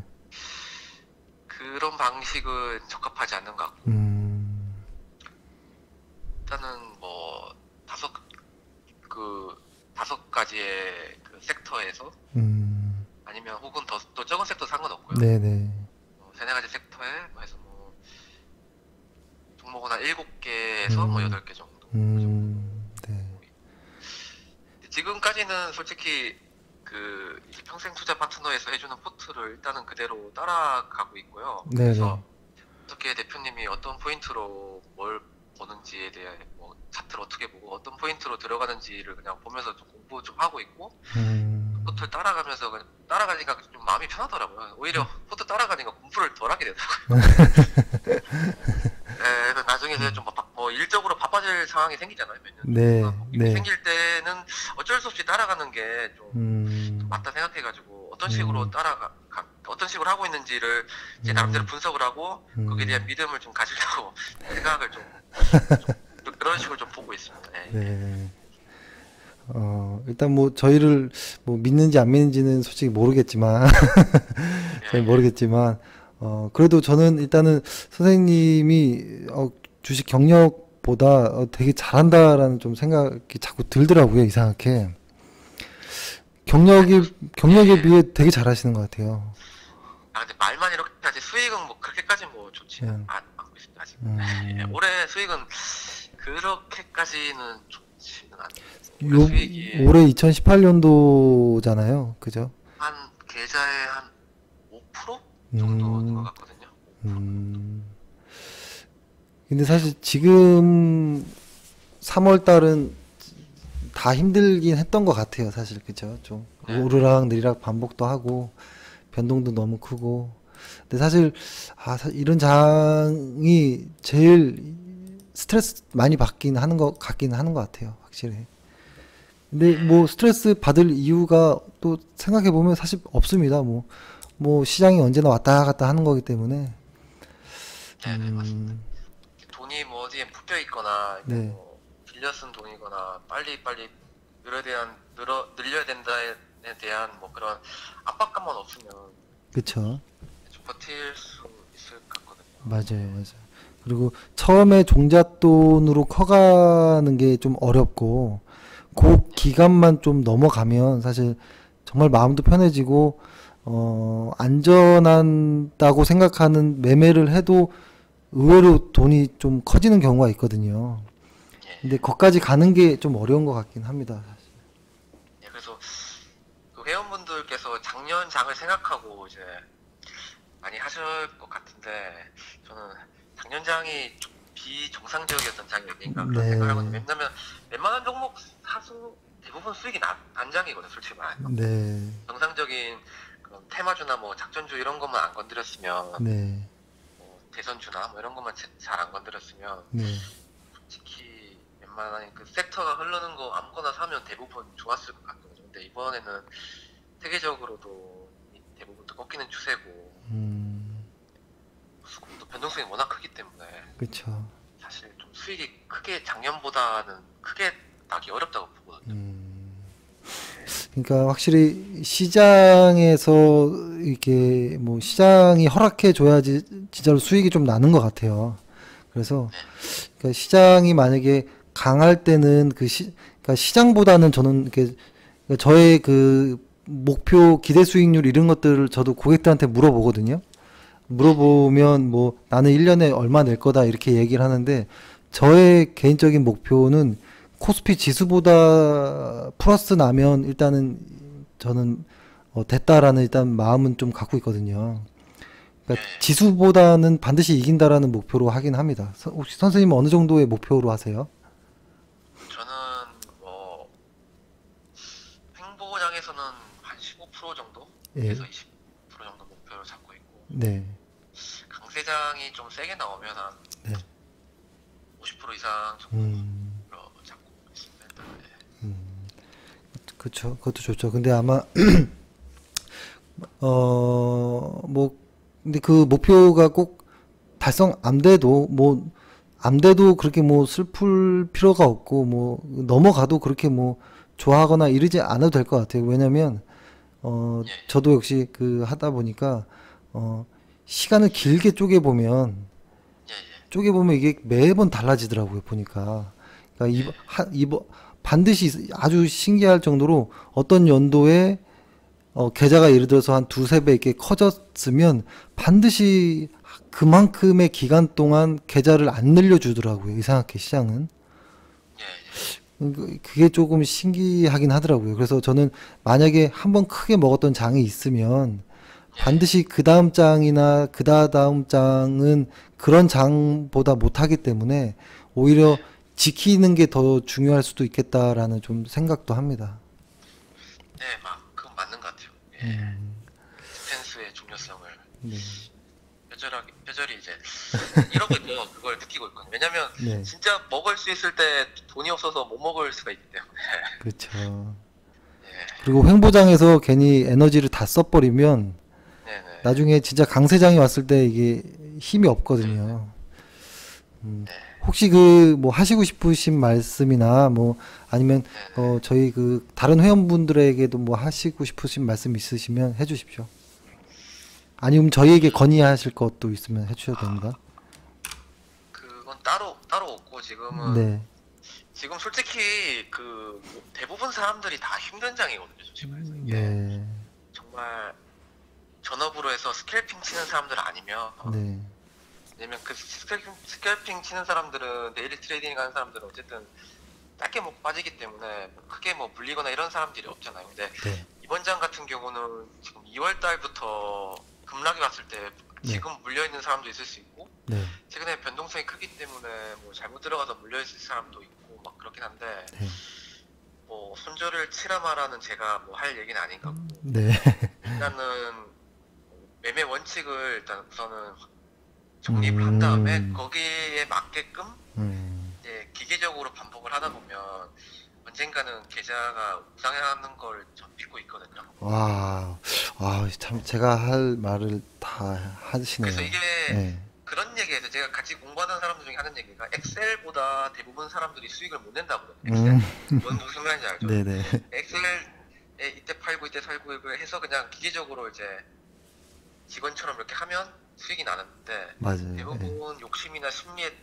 그런 방식은 적합하지 않는 것 같고 일단은 뭐 다섯 가지의 그 섹터에서 아니면 혹은 더 적은 섹터 상관없고요. 네, 네, 세네 가지 섹터에 뭐 해서 뭐 종목은 한 7개에서 뭐 8개 정도. 네, 지금까지는 솔직히 그 이제 평생 투자 파트너에서 해주는 포트를 일단은 그대로 따라가고 있고요. 네, 그래서 네, 어떻게 대표님이 어떤 포인트로 뭘 보는지에 대해 뭐 차트를 어떻게 보고 어떤 포인트로 들어가는지를 그냥 보면서 좀 공부 좀 하고 있고 포트를 따라가면서 따라가니까 좀 마음이 편하더라고요. 오히려 포트 따라가니까 공부를 덜 하게 되더라고요. 네, 그래서 나중에 이제 좀 뭐 일적으로 바빠질 상황이 생기잖아요. 몇 년 네, 동안. 뭐 네. 생길 때는 어쩔 수 없이 따라가는 게 좀 맞다 생각해가지고 어떤 식으로 하고 있는지를 제 나름대로 분석을 하고 거기에 대한 믿음을 좀 가지려고 생각을 좀 그런 식으로 좀 보고 있습니다. 네. 네. 일단 뭐 저희를 뭐 믿는지 안 믿는지는 솔직히 모르겠지만, 잘 예, 모르겠지만, 그래도 저는 일단은 선생님이 주식 경력보다 되게 잘한다라는 좀 생각이 자꾸 들더라고요, 이상하게. 경력에 비해 되게 잘하시는 것 같아요. 근데 말만 이렇게 하지 수익은 뭐 그렇게까지 뭐 좋지는 않고 있습니다. 아직. 예, 음, 올해 수익은 그렇게까지는 좋지는 않아요. 올해 수익이 올해 2018년도잖아요. 그죠? 한 계좌에 한 5% 정도 된 것 음, 같거든요. 5%. 음. 근데 사실 지금 3월 달은 다 힘들긴 했던 것 같아요. 사실 그죠? 좀 네, 오르락 내리락 반복도 하고 변동도 너무 크고. 근데 사실 이런 장이 제일 스트레스 많이 받긴 하는 것 같긴 하는 것 같아요. 확실히. 근데 뭐 스트레스 받을 이유가 또 생각해 보면 사실 없습니다. 뭐 시장이 언제나 왔다 갔다 하는 거기 때문에. 네, 네, 맞습니다. 음, 돈이 뭐 어디에 묶여 있거나 이게 네, 뭐 빌려 쓴 돈이거나 빨리 늘려야 된다에 대한 뭐 그런 압박감만 없으면 그쵸. 좀 버틸 수 있을 것 같거든요. 맞아요, 맞아요. 그리고 처음에 종잣돈으로 커가는 게 좀 어렵고, 그 기간만 좀 넘어가면 사실 정말 마음도 편해지고, 안전하다고 생각하는 매매를 해도 의외로 돈이 좀 커지는 경우가 있거든요. 예, 근데 거기까지 가는 게 좀 어려운 것 같긴 합니다. 사실. 예, 그래서 그 회원분들께서 작년 장을 생각하고 이제 많이 하실 것 같은데 저는 작년 장이 좀 비정상적이었던 장이니까 그런 생각을 하거든요. 네, 왜냐면 웬만한 종목 사수 대부분 수익이 난 장이거든요. 솔직히 말해서 네, 정상적인 그런 테마주나 뭐 작전주 이런 것만 안 건드렸으면 네, 뭐 대선주나 뭐 이런 것만 잘 안 건드렸으면 네, 솔직히 웬만한 그 섹터가 흐르는 거 아무거나 사면 대부분 좋았을 것 같거든요. 근데 이번에는 세계적으로도 대부분 또 꺾이는 추세고 음, 또 변동성이 워낙 크기 때문에 그쵸. 사실 좀 수익이 크게 작년보다는 크게 나기 어렵다고 보거든요. 그러니까 확실히 시장에서 이게 뭐 시장이 허락해 줘야지 진짜로 수익이 좀 나는 것 같아요. 그래서 그러니까 시장이 만약에 강할 때는 그러니까 시장보다는 저는 이렇게 그러니까 저의 그 목표 기대 수익률 이런 것들을 저도 고객들한테 물어보거든요. 물어보면 뭐 나는 1년에 얼마 낼 거다 이렇게 얘기를 하는데 저의 개인적인 목표는 코스피 지수보다 플러스 나면 일단은 저는 됐다라는 일단 마음은 좀 갖고 있거든요. 예, 그러니까 지수보다는 반드시 이긴다라는 목표로 하긴 합니다. 혹시 선생님은 어느 정도의 목표로 하세요? 저는 뭐 횡보장에서는 한 15% 예, 정도에서 20% 정도 목표를 잡고 있고 네, 강세장이 좀 세게 나오면 한 네, 50% 이상 음, 정도로 잡고 있습니다. 일단, 예. 그쵸, 그것도 좋죠. 근데 아마 뭐 근데 그 목표가 꼭 달성 안 돼도 안 돼도 그렇게 뭐 슬플 필요가 없고 뭐 넘어가도 그렇게 뭐 좋아하거나 이러지 않아도 될 것 같아요. 왜냐면 예, 저도 역시 그 하다 보니까 어 시간을 길게 예, 예, 쪼개 보면 이게 매번 달라지더라고요. 보니까 그러니까 예, 이번 반드시 아주 신기할 정도로 어떤 연도에 계좌가 예를 들어서 한 두세 배 이렇게 커졌으면 반드시 그만큼의 기간 동안 계좌를 안 늘려주더라고요. 이상하게 시장은. 예, 예, 그게 조금 신기하긴 하더라고요. 그래서 저는 만약에 한번 크게 먹었던 장이 있으면 예. 반드시 그 다음 장이나 그 다음 장은 그런 장보다 못하기 때문에 오히려 지키는 게 더 중요할 수도 있겠다라는 좀 생각도 합니다. 네, 막 그건 디펜스의 중요성을 네. 뼈저리 이제 이러고 있죠. 그걸 느끼고 있거든요. 왜냐면 네. 진짜 먹을 수 있을 때 돈이 없어서 못 먹을 수가 있기 때문에. 그렇죠. 예, 그리고 횡보장에서 괜히 에너지를 다 써버리면 네네. 나중에 진짜 강세장이 왔을 때 이게 힘이 없거든요. 네, 혹시 그 뭐 하시고 싶으신 말씀이나 뭐 아니면 네네. 저희 그 다른 회원분들에게도 뭐 하시고 싶으신 말씀 있으시면 해주십시오. 아니면 저희에게 건의하실 것도 있으면 해주셔도 됩니다. 그건 따로 없고 네. 지금 솔직히 그 대부분 사람들이 다 힘든 장이거든요. 솔직히 말해서 이게 네. 정말 전업으로 해서 스캘핑 치는 사람들 아니면 네. 왜냐면 그 스캘핑 치는 사람들은 데일리 트레이딩 하는 사람들은 어쨌든 짧게 먹고 빠지기 때문에 크게 뭐 물리거나 이런 사람들이 없잖아요. 근데 네. 이번 장 같은 경우는 지금 2월 달부터 급락이 왔을 때 네. 지금 물려 있는 사람도 있을 수 있고 네. 최근에 변동성이 크기 때문에 뭐 잘못 들어가서 물려 있을 사람도 있고 막 그렇긴 한데 네. 뭐 손절을 치라 마라는 제가 뭐 할 얘기는 아닌 것 같고 네. 일단은 매매 원칙을 일단 우선은 정립한 다음에 거기에 맞게끔 이제 기계적으로 반복을 하다 보면 언젠가는 계좌가 우상향하는 걸 전 믿고 있거든요. 와, 참 제가 할 말을 다 하시네요. 그래서 이게 네. 그런 얘기에서 제가 같이 공부하는 사람들 중에 하는 얘기가 엑셀보다 대부분 사람들이 수익을 못 낸다거든요. 엑셀. 무슨 말인지 알죠? 네네. 엑셀에 이때 팔고 이때 살고 해서 그냥 기계적으로 이제 직원처럼 이렇게 하면 수익이 나는데 맞아요. 네. 대부분 욕심이나 심리에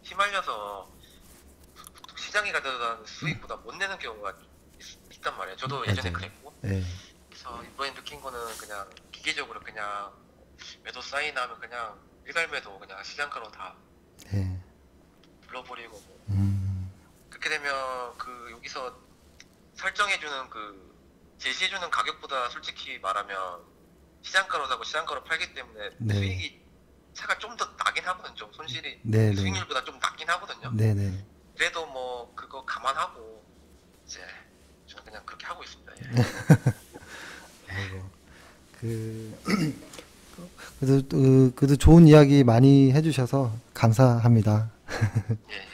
휘말려서 시장이 가져다는 수익보다 못 내는 경우가 있단 말이에요. 저도 예전에 맞아요. 그랬고 네. 그래서 이번에 느낀 거는 그냥 기계적으로 그냥 매도 사인하면 그냥 일괄매도 그냥 시장가로 다 네. 불러버리고 뭐 그렇게 되면 그 여기서 설정해주는 그 제시해주는 가격보다 솔직히 말하면 시장가로 사고 시장가로 팔기 때문에 네. 수익이 차가 좀 더 나긴 하거든요. 좀 손실이 네네. 수익률보다 좀 낮긴 하거든요. 네네. 그래도 뭐 그거 감안하고 이제 저는 그냥 그렇게 하고 있습니다. 예. 아이고. 그래도 좋은 이야기 많이 해주셔서 감사합니다. 예, 예.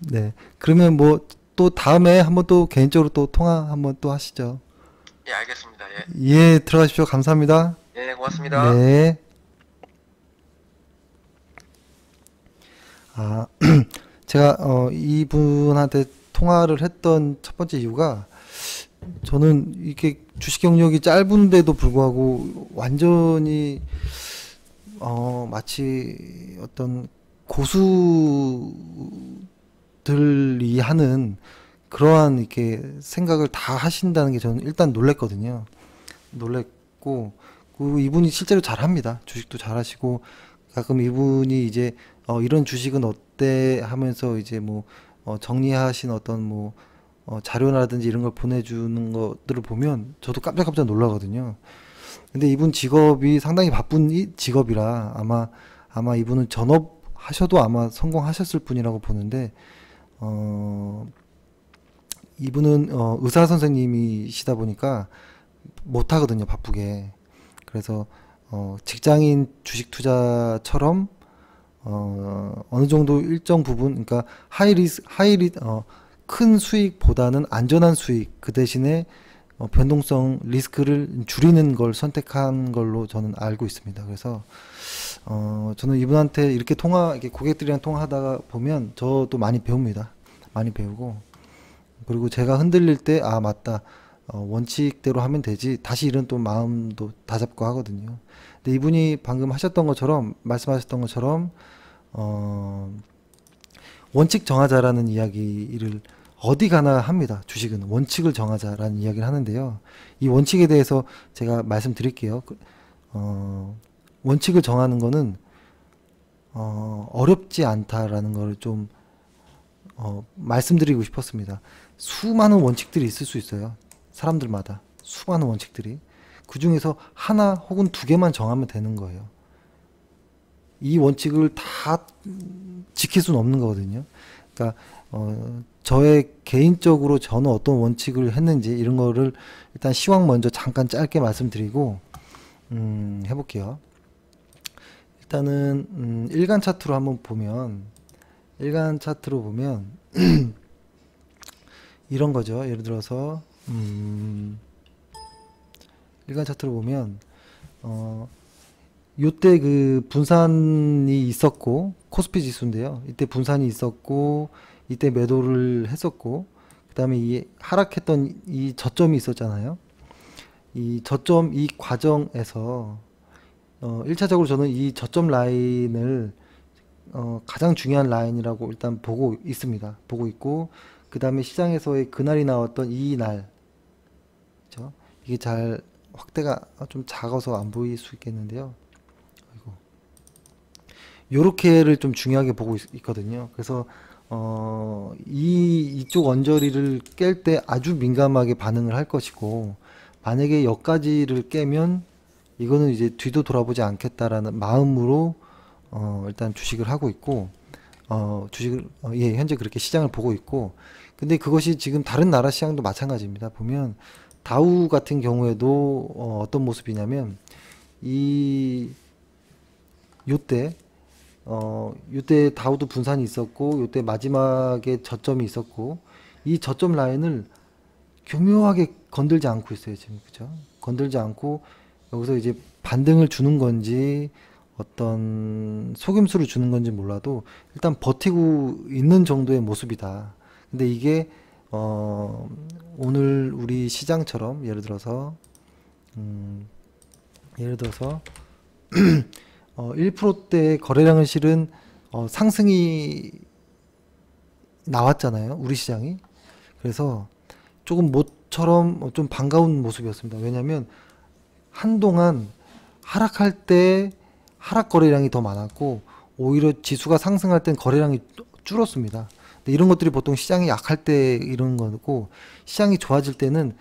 네. 그러면 뭐 또 다음에 한번 또 개인적으로 또 통화 한번 또 하시죠. 예, 알겠습니다. 예. 예, 들어가십시오. 감사합니다. 예, 고맙습니다. 네. 제가 이분한테 통화를 했던 첫 번째 이유가 저는 이렇게 주식 경력이 짧은데도 불구하고 완전히 마치 어떤 고수들이 하는 그러한 이렇게 생각을 다 하신다는 게 저는 일단 놀랬거든요. 놀랬고 그 이분이 실제로 잘합니다. 주식도 잘하시고 가끔 이분이 이제 이런 주식은 어때 하면서 이제 뭐 정리하신 어떤 뭐 자료라든지 이런 걸 보내주는 것들을 보면 저도 깜짝깜짝 놀라거든요. 근데 이분 직업이 상당히 바쁜 직업이라 아마 이분은 전업 하셔도 아마 성공하셨을 분이라고 보는데 이분은 의사 선생님이시다 보니까 못 하거든요, 바쁘게. 그래서 직장인 주식 투자처럼 어느 정도 일정 부분, 그러니까 큰 수익보다는 안전한 수익, 그 대신에 변동성 리스크를 줄이는 걸 선택한 걸로 저는 알고 있습니다. 그래서 저는 이분한테 이렇게 고객들이랑 통화하다가 보면 저도 많이 배웁니다. 많이 배우고, 그리고 제가 흔들릴 때 맞다, 원칙대로 하면 되지, 다시 이런 또 마음도 다잡고 하거든요. 근데 이분이 방금 말씀하셨던 것처럼 원칙 정하자라는 이야기를 어디 가나 합니다. 주식은 원칙을 정하자라는 이야기를 하는데요. 이 원칙에 대해서 제가 말씀드릴게요. 원칙을 정하는 거는 어렵지 않다라는 걸 좀 말씀드리고 싶었습니다. 수많은 원칙들이 있을 수 있어요. 사람들마다 수많은 원칙들이. 그 중에서 하나 혹은 두 개만 정하면 되는 거예요. 이 원칙을 다 지킬 수는 없는 거거든요. 그러니까 저의 개인적으로 저는 어떤 원칙을 했는지 이런 거를 일단 시황 먼저 잠깐 짧게 말씀드리고 해볼게요. 일단은 일간 차트로 한번 보면 일간 차트로 보면 이런 거죠. 예를 들어서 일간 차트로 보면 요때 그 분산이 있었고 코스피 지수인데요. 이때 분산이 있었고 이때 매도를 했었고 그 다음에 이 하락했던 이 저점이 있었잖아요. 이 저점 이 과정에서 1차적으로 저는 이 저점 라인을 가장 중요한 라인이라고 일단 보고 있습니다. 보고 있고 그 다음에 시장에서의 그날이 나왔던 이 날, 그죠? 이게 잘 확대가 좀 작아서 안 보일 수 있겠는데요. 요렇게를 좀 중요하게 보고 있거든요. 그래서 이쪽 언저리를 깰 때 아주 민감하게 반응을 할 것이고, 만약에 여기까지를 깨면 이거는 이제 뒤도 돌아보지 않겠다라는 마음으로 일단 주식을 하고 있고, 주식을 예, 현재 그렇게 시장을 보고 있고, 근데 그것이 지금 다른 나라 시장도 마찬가지입니다. 보면 다우 같은 경우에도 어떤 모습이냐면 이 요때 요때 다우도 분산이 있었고 요때 마지막에 저점이 있었고 이 저점 라인을 교묘하게 건들지 않고 있어요 지금. 그죠? 건들지 않고 여기서 이제 반등을 주는 건지 어떤 속임수를 주는 건지 몰라도 일단 버티고 있는 정도의 모습이다. 근데 이게 오늘 우리 시장처럼 예를 들어서 1%대 거래량을 실은 상승이 나왔잖아요. 우리 시장이. 그래서 조금 모처럼 좀 반가운 모습이었습니다. 왜냐면 한동안 하락할 때 하락 거래량이 더 많았고 오히려 지수가 상승할 땐 거래량이 줄었습니다. 근데 이런 것들이 보통 시장이 약할 때 이런 거고 시장이 좋아질 때는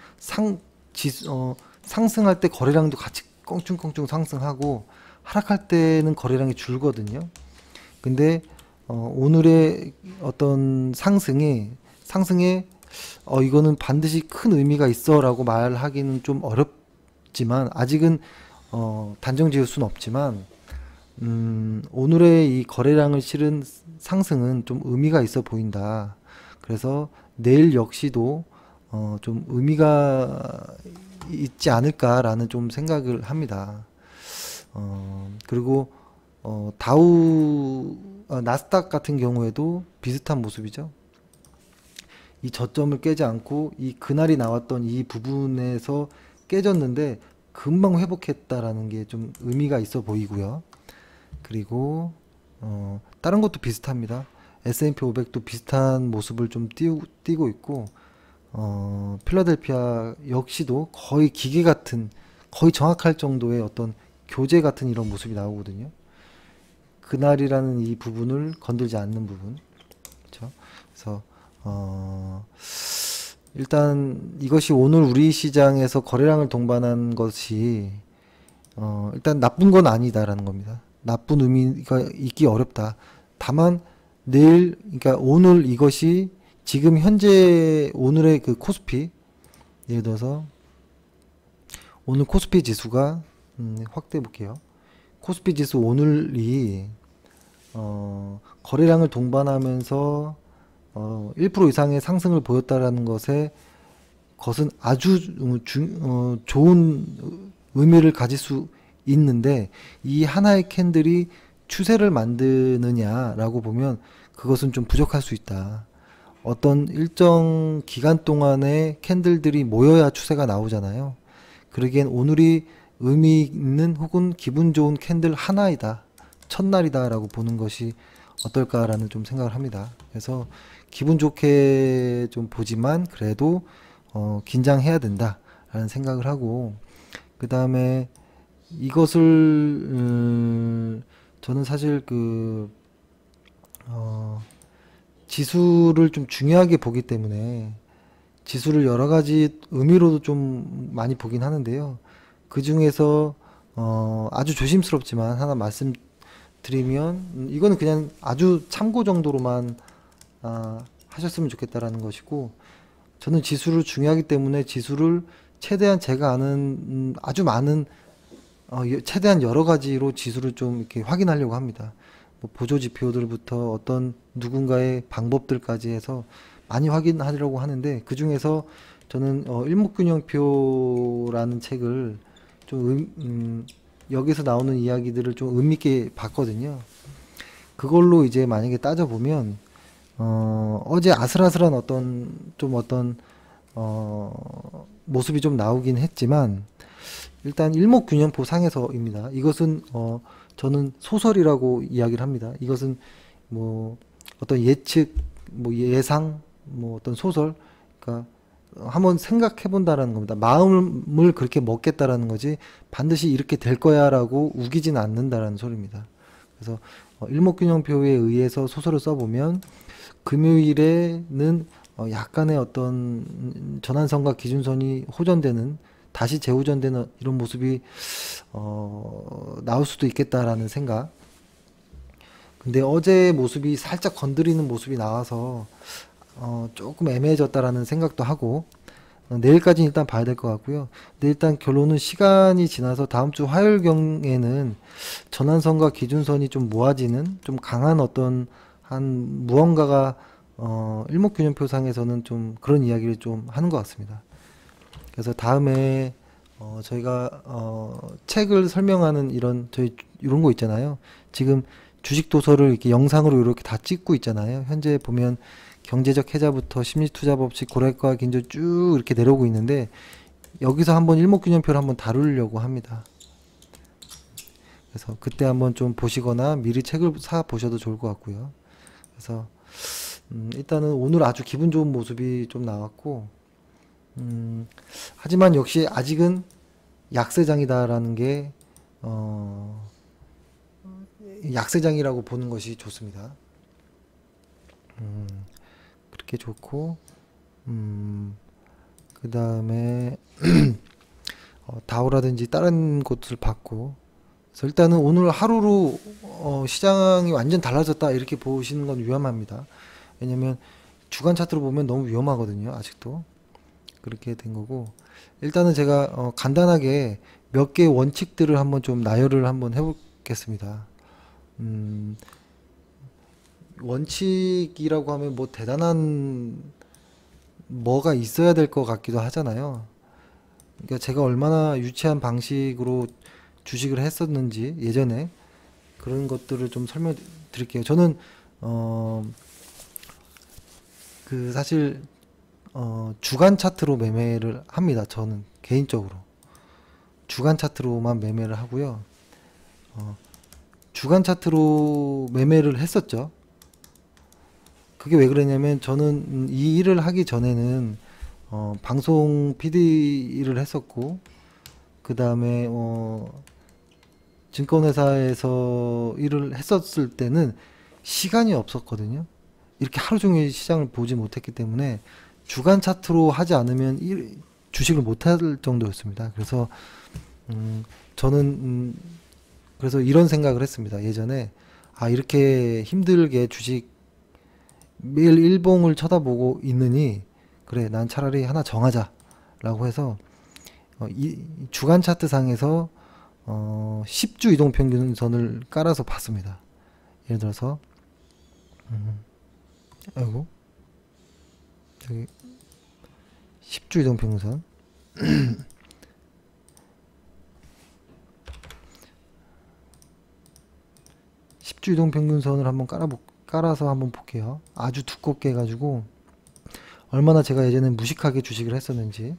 상승할 때 거래량도 같이 껑충껑충 상승하고 하락할 때는 거래량이 줄거든요. 근데 오늘의 어떤 상승에 이거는 반드시 큰 의미가 있어 라고 말하기는 좀 어렵지만 아직은 단정 지을 수는 없지만 오늘의 이 거래량을 실은 상승은 좀 의미가 있어 보인다. 그래서 내일 역시도 좀 의미가 있지 않을까라는 좀 생각을 합니다. 그리고 나스닥 같은 경우에도 비슷한 모습이죠. 이 저점을 깨지 않고 이 그날이 나왔던 이 부분에서 깨졌는데 금방 회복했다라는 게 좀 의미가 있어 보이고요. 그리고 다른 것도 비슷합니다. S&P 500도 비슷한 모습을 좀 띄고 있고 필라델피아 역시도 거의 기계 같은 거의 정확할 정도의 어떤 교재 같은 이런 모습이 나오거든요. 그날이라는 이 부분을 건들지 않는 부분. 그렇죠? 그래서 일단 이것이 오늘 우리 시장에서 거래량을 동반한 것이 일단 나쁜 건 아니다라는 겁니다. 나쁜 의미가 있기 어렵다. 다만 내일 그러니까 오늘 이것이 지금 현재 오늘의 그 코스피 예를 들어서 오늘 코스피 지수가 확대해 볼게요. 코스피 지수 오늘이 거래량을 동반하면서 1% 이상의 상승을 보였다라는 것은 아주 좋은 의미를 가질 수 있는데 이 하나의 캔들이 추세를 만드느냐라고 보면 그것은 좀 부족할 수 있다. 어떤 일정 기간 동안에 캔들들이 모여야 추세가 나오잖아요. 그러기엔 오늘이 의미 있는 혹은 기분 좋은 캔들 하나이다. 첫날이다 라고 보는 것이 어떨까라는 좀 생각을 합니다. 그래서 기분 좋게 좀 보지만 그래도 긴장해야 된다 라는 생각을 하고 그 다음에 이것을 저는 사실 지수를 좀 중요하게 보기 때문에 지수를 여러 가지 의미로도 좀 많이 보긴 하는데요. 그 중에서 아주 조심스럽지만 하나 말씀드리면 이거는 그냥 아주 참고 정도로만 하셨으면 좋겠다라는 것이고, 저는 지수를 중요하기 때문에 지수를 최대한 제가 아는 아주 많은 최대한 여러 가지로 지수를 좀 이렇게 확인하려고 합니다. 뭐 보조 지표들부터 어떤 누군가의 방법들까지 해서 많이 확인하려고 하는데, 그 중에서 저는 일목균형표라는 책을 좀 여기서 나오는 이야기들을 좀 의미 있게 봤거든요. 그걸로 이제 만약에 따져보면 어제 아슬아슬한 어떤 모습이 좀 나오긴 했지만, 일단 일목균형표 상에서입니다. 이것은 저는 소설이라고 이야기를 합니다. 이것은 뭐 어떤 예측, 뭐 예상, 뭐 어떤 소설, 그러니까 한번 생각해 본다라는 겁니다. 마음을 그렇게 먹겠다라는 거지 반드시 이렇게 될 거야라고 우기진 않는다라는 소리입니다. 그래서 일목균형표에 의해서 소설을 써보면 금요일에는 약간의 어떤 전환선과 기준선이 호전되는, 다시 재호전되는 이런 모습이 나올 수도 있겠다라는 생각. 근데 어제의 모습이 살짝 건드리는 모습이 나와서 조금 애매해졌다라는 생각도 하고, 내일까지는 일단 봐야 될 것 같고요. 근데 일단 결론은 시간이 지나서 다음 주 화요일경에는 전환선과 기준선이 좀 모아지는, 좀 강한 어떤 한 무언가가 일목균형표상에서는 좀 그런 이야기를 좀 하는 것 같습니다. 그래서 다음에 저희가 책을 설명하는 이런 거 있잖아요. 지금 주식 도서를 이렇게 영상으로 이렇게 다 찍고 있잖아요. 현재 보면 경제적 해자부터 심리투자 법칙, 고래과 긴조 쭉 이렇게 내려오고 있는데, 여기서 한번 일목균형표를 한번 다루려고 합니다. 그래서 그때 한번 좀 보시거나 미리 책을 사 보셔도 좋을 것 같고요. 그래서 일단은 오늘 아주 기분 좋은 모습이 좀 나왔고, 하지만 역시 아직은 약세장이다라는 게 약세장이라고 보는 것이 좋습니다. 그렇게 좋고, 그 다음에 다우라든지 다른 곳을 봤고, 그래서 일단은 오늘 하루로 시장이 완전 달라졌다 이렇게 보시는 건 위험합니다. 왜냐면 주간 차트로 보면 너무 위험하거든요. 아직도 그렇게 된 거고, 일단은 제가 간단하게 몇 개의 원칙들을 한번 좀 나열을 한번 해보겠습니다. 원칙이라고 하면 뭐 대단한 뭐가 있어야 될 것 같기도 하잖아요. 그러니까 제가 얼마나 유치한 방식으로 주식을 했었는지 예전에 그런 것들을 좀 설명드릴게요. 저는 사실 주간 차트로 매매를 합니다. 저는 개인적으로 주간 차트로만 매매를 하고요. 주간 차트로 매매를 했었죠. 그게 왜 그러냐면, 저는 이 일을 하기 전에는 방송 PD 일을 했었고, 그 다음에 증권회사에서 일을 했었을 때는 시간이 없었거든요. 이렇게 하루 종일 시장을 보지 못했기 때문에 주간 차트로 하지 않으면 주식을 못할 정도였습니다. 그래서 저는 그래서 이런 생각을 했습니다. 예전에 이렇게 힘들게 주식 매일 일봉을 쳐다보고 있느니 그래, 난 차라리 하나 정하자 라고 해서 이 주간 차트 상에서 10주 이동평균선을 깔아서 봤습니다. 예를 들어서 아이고, 저기 10주 이동평균선 10주 이동평균선을 한번 깔아서 한번 볼게요. 아주 두껍게 해가지고 얼마나 제가 예전에 무식하게 주식을 했었는지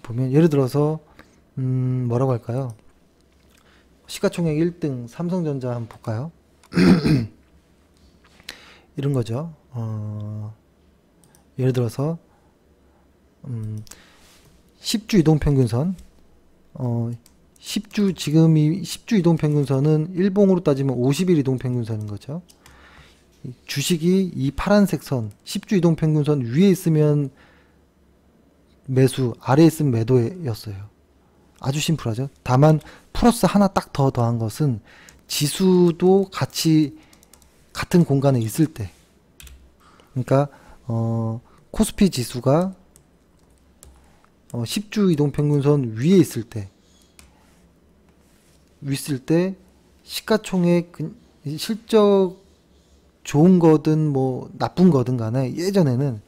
보면, 예를 들어서 뭐라고 할까요? 시가총액 1등 삼성전자 한번 볼까요? 이런 거죠. 예를 들어서 10주 이동평균선 10주, 지금 이 10주 이동평균선은 일봉으로 따지면 50일 이동평균선인 거죠. 주식이 이 파란색 선 10주 이동평균선 위에 있으면 매수, 아래에 있으면 매도였어요. 아주 심플하죠. 다만 플러스 하나 딱 더 더한 것은 지수도 같이 같은 공간에 있을 때, 그러니까 코스피 지수가 10주 이동평균선 위에 있을 때 시가총액 실적 좋은 거든 뭐 나쁜 거든 간에 예전에는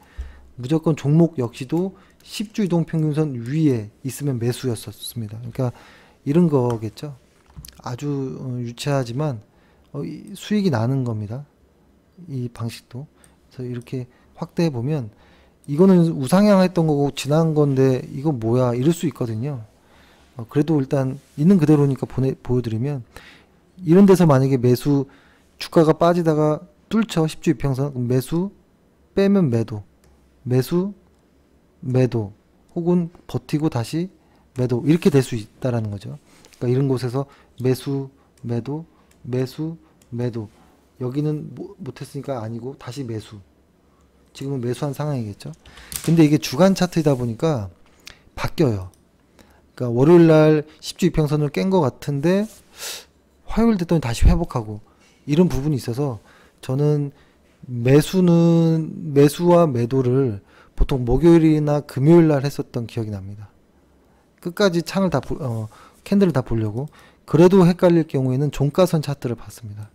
무조건 종목 역시도 10주 이동평균선 위에 있으면 매수였었습니다. 그러니까 이런 거겠죠. 아주 유치하지만 수익이 나는 겁니다. 이 방식도. 그래서 이렇게 확대해 보면 이거는 우상향했던 거고 지난 건데 이거 뭐야 이럴 수 있거든요. 그래도 일단 있는 그대로니까 보여드리면 이런 데서 만약에 매수 주가가 빠지다가 뚫쳐 10주 이평선 그럼 매수 빼면 매도 혹은 버티고 다시 매도 이렇게 될 수 있다라는 거죠. 그러니까 이런 곳에서 매수 매도 여기는 못했으니까 아니고 다시 매수 지금은 매수한 상황이겠죠. 근데 이게 주간 차트이다 보니까 바뀌어요. 그러니까 월요일날 10주 이평선을 깬 것 같은데 화요일 됐더니 다시 회복하고 이런 부분이 있어서 저는 매수와 매도를 보통 목요일이나 금요일날 했었던 기억이 납니다. 끝까지 창을 캔들을 다 보려고. 그래도 헷갈릴 경우에는 종가선 차트를 봤습니다.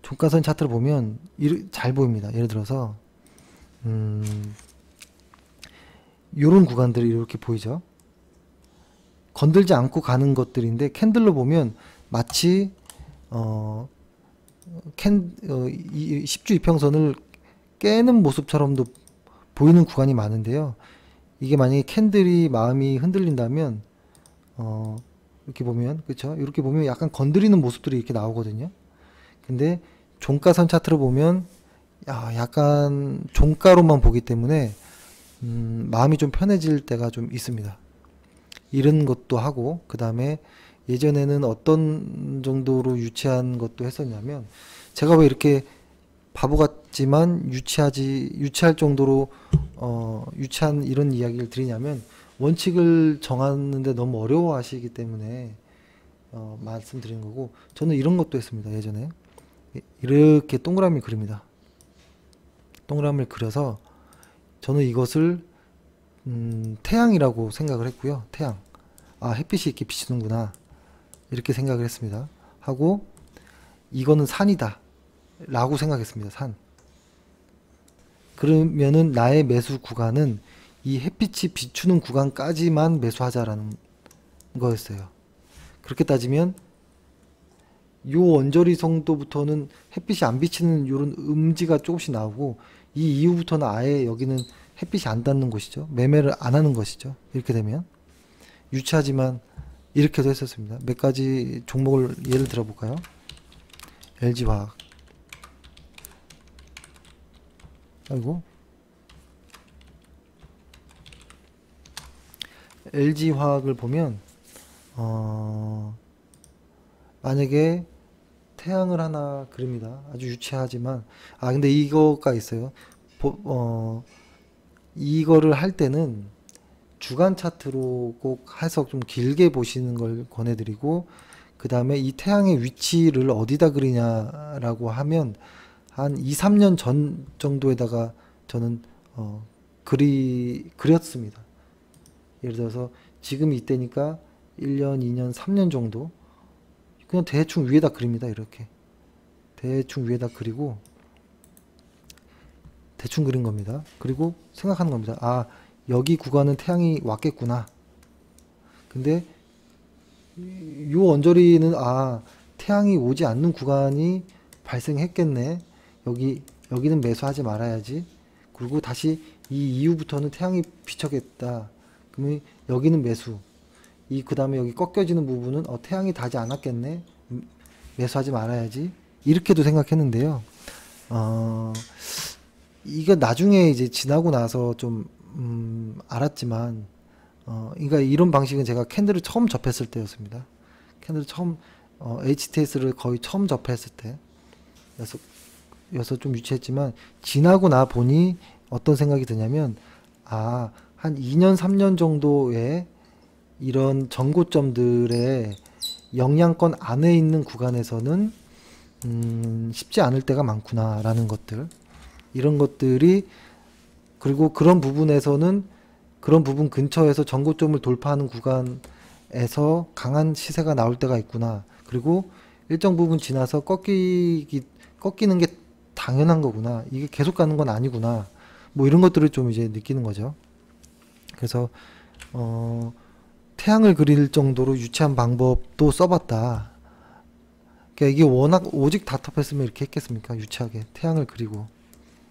종가선 차트를 보면 잘 보입니다. 예를 들어서 요런 구간들이 이렇게 보이죠. 건들지 않고 가는 것들인데 캔들로 보면 마치 10주 이평선을 깨는 모습처럼도 보이는 구간이 많은데요. 이게 만약에 캔들이 마음이 흔들린다면 이렇게 보면 그렇죠? 이렇게 보면 약간 건드리는 모습들이 이렇게 나오거든요. 근데 종가선 차트로 보면 약간 종가로만 보기 때문에 마음이 좀 편해질 때가 좀 있습니다. 이런 것도 하고 그 다음에 예전에는 어떤 정도로 유치한 것도 했었냐면 제가 왜 이렇게 바보 같지만 유치할 정도로 유치한 이런 이야기를 드리냐면 원칙을 정하는데 너무 어려워하시기 때문에 말씀드리는 거고 저는 이런 것도 했습니다. 예전에 이렇게 동그라미 그립니다. 동그라미를 그려서 저는 이것을 태양이라고 생각을 했고요. 태양. 햇빛이 이렇게 비치는구나. 이렇게 생각을 했습니다. 하고 이거는 산이다. 라고 생각했습니다. 산. 그러면은 나의 매수 구간은 이 햇빛이 비추는 구간까지만 매수하자라는 거였어요. 그렇게 따지면 요 언저리 정도부터는 햇빛이 안 비치는 요런 음지가 조금씩 나오고 이 이후부터는 아예 여기는 햇빛이 안 닿는 곳이죠. 매매를 안 하는 것이죠. 이렇게 되면 유치하지만 이렇게도 했었습니다. 몇 가지 종목을 예를 들어 볼까요? LG화학. 아이고. LG화학을 보면 만약에 태양을 하나 그립니다. 아주 유치하지만 근데 이거가 있어요. 이거를 할 때는 주간 차트로 꼭 해서 좀 길게 보시는 걸 권해드리고 그 다음에 이 태양의 위치를 어디다 그리냐라고 하면 한 2, 3년 전 정도에다가 저는 그렸습니다. 예를 들어서 지금 이때니까 1년, 2년, 3년 정도 그냥 대충 위에다 그립니다. 이렇게 대충 위에다 그리고 대충 그린 겁니다. 그리고 생각하는 겁니다. 여기 구간은 태양이 왔겠구나. 근데 요 언저리는 태양이 오지 않는 구간이 발생했겠네. 여기는 매수하지 말아야지. 그리고 다시 이 이후부터는 태양이 비춰겠다. 그러면 여기는 매수. 그 다음에 여기 꺾여지는 부분은 태양이 닿지 않았겠네. 매수하지 말아야지. 이렇게도 생각했는데요. 이거 나중에 이제 지나고 나서 좀 알았지만 그러니까 이런 방식은 제가 캔들을 처음 접했을 때였습니다. 캔들을 처음 HTS를 거의 처음 접했을 때 여서 좀 유치했지만 지나고 나 보니 어떤 생각이 드냐면 한 2년 3년 정도의 이런 전고점들의 영향권 안에 있는 구간에서는 쉽지 않을 때가 많구나 라는 것들 이런 것들이, 그리고 그런 부분에서는 그런 부분 근처에서 전고점을 돌파하는 구간에서 강한 시세가 나올 때가 있구나. 그리고 일정 부분 지나서 꺾이는 게 당연한 거구나. 이게 계속 가는 건 아니구나. 뭐 이런 것들을 좀 이제 느끼는 거죠. 그래서 태양을 그릴 정도로 유치한 방법도 써봤다. 그러니까 이게 워낙 오직 다터했으면 이렇게 했겠습니까? 유치하게 태양을 그리고.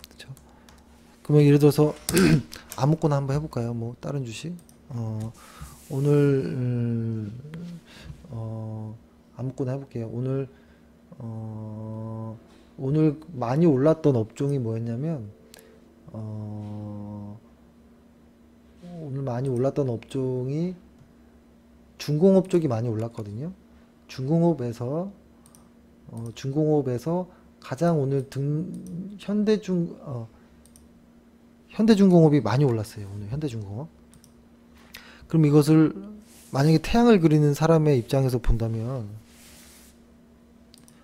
그렇죠? 그러면 예를 들어서 아무거나 한번 해볼까요? 뭐 다른 주식 오늘 아무거나 해볼게요. 오늘 많이 올랐던 업종이 뭐였냐면 오늘 많이 올랐던 업종이 중공업 쪽이 많이 올랐거든요. 중공업에서 가장 오늘 현대중공업이 많이 올랐어요. 오늘 현대중공업. 그럼 이것을 만약에 태양을 그리는 사람의 입장에서 본다면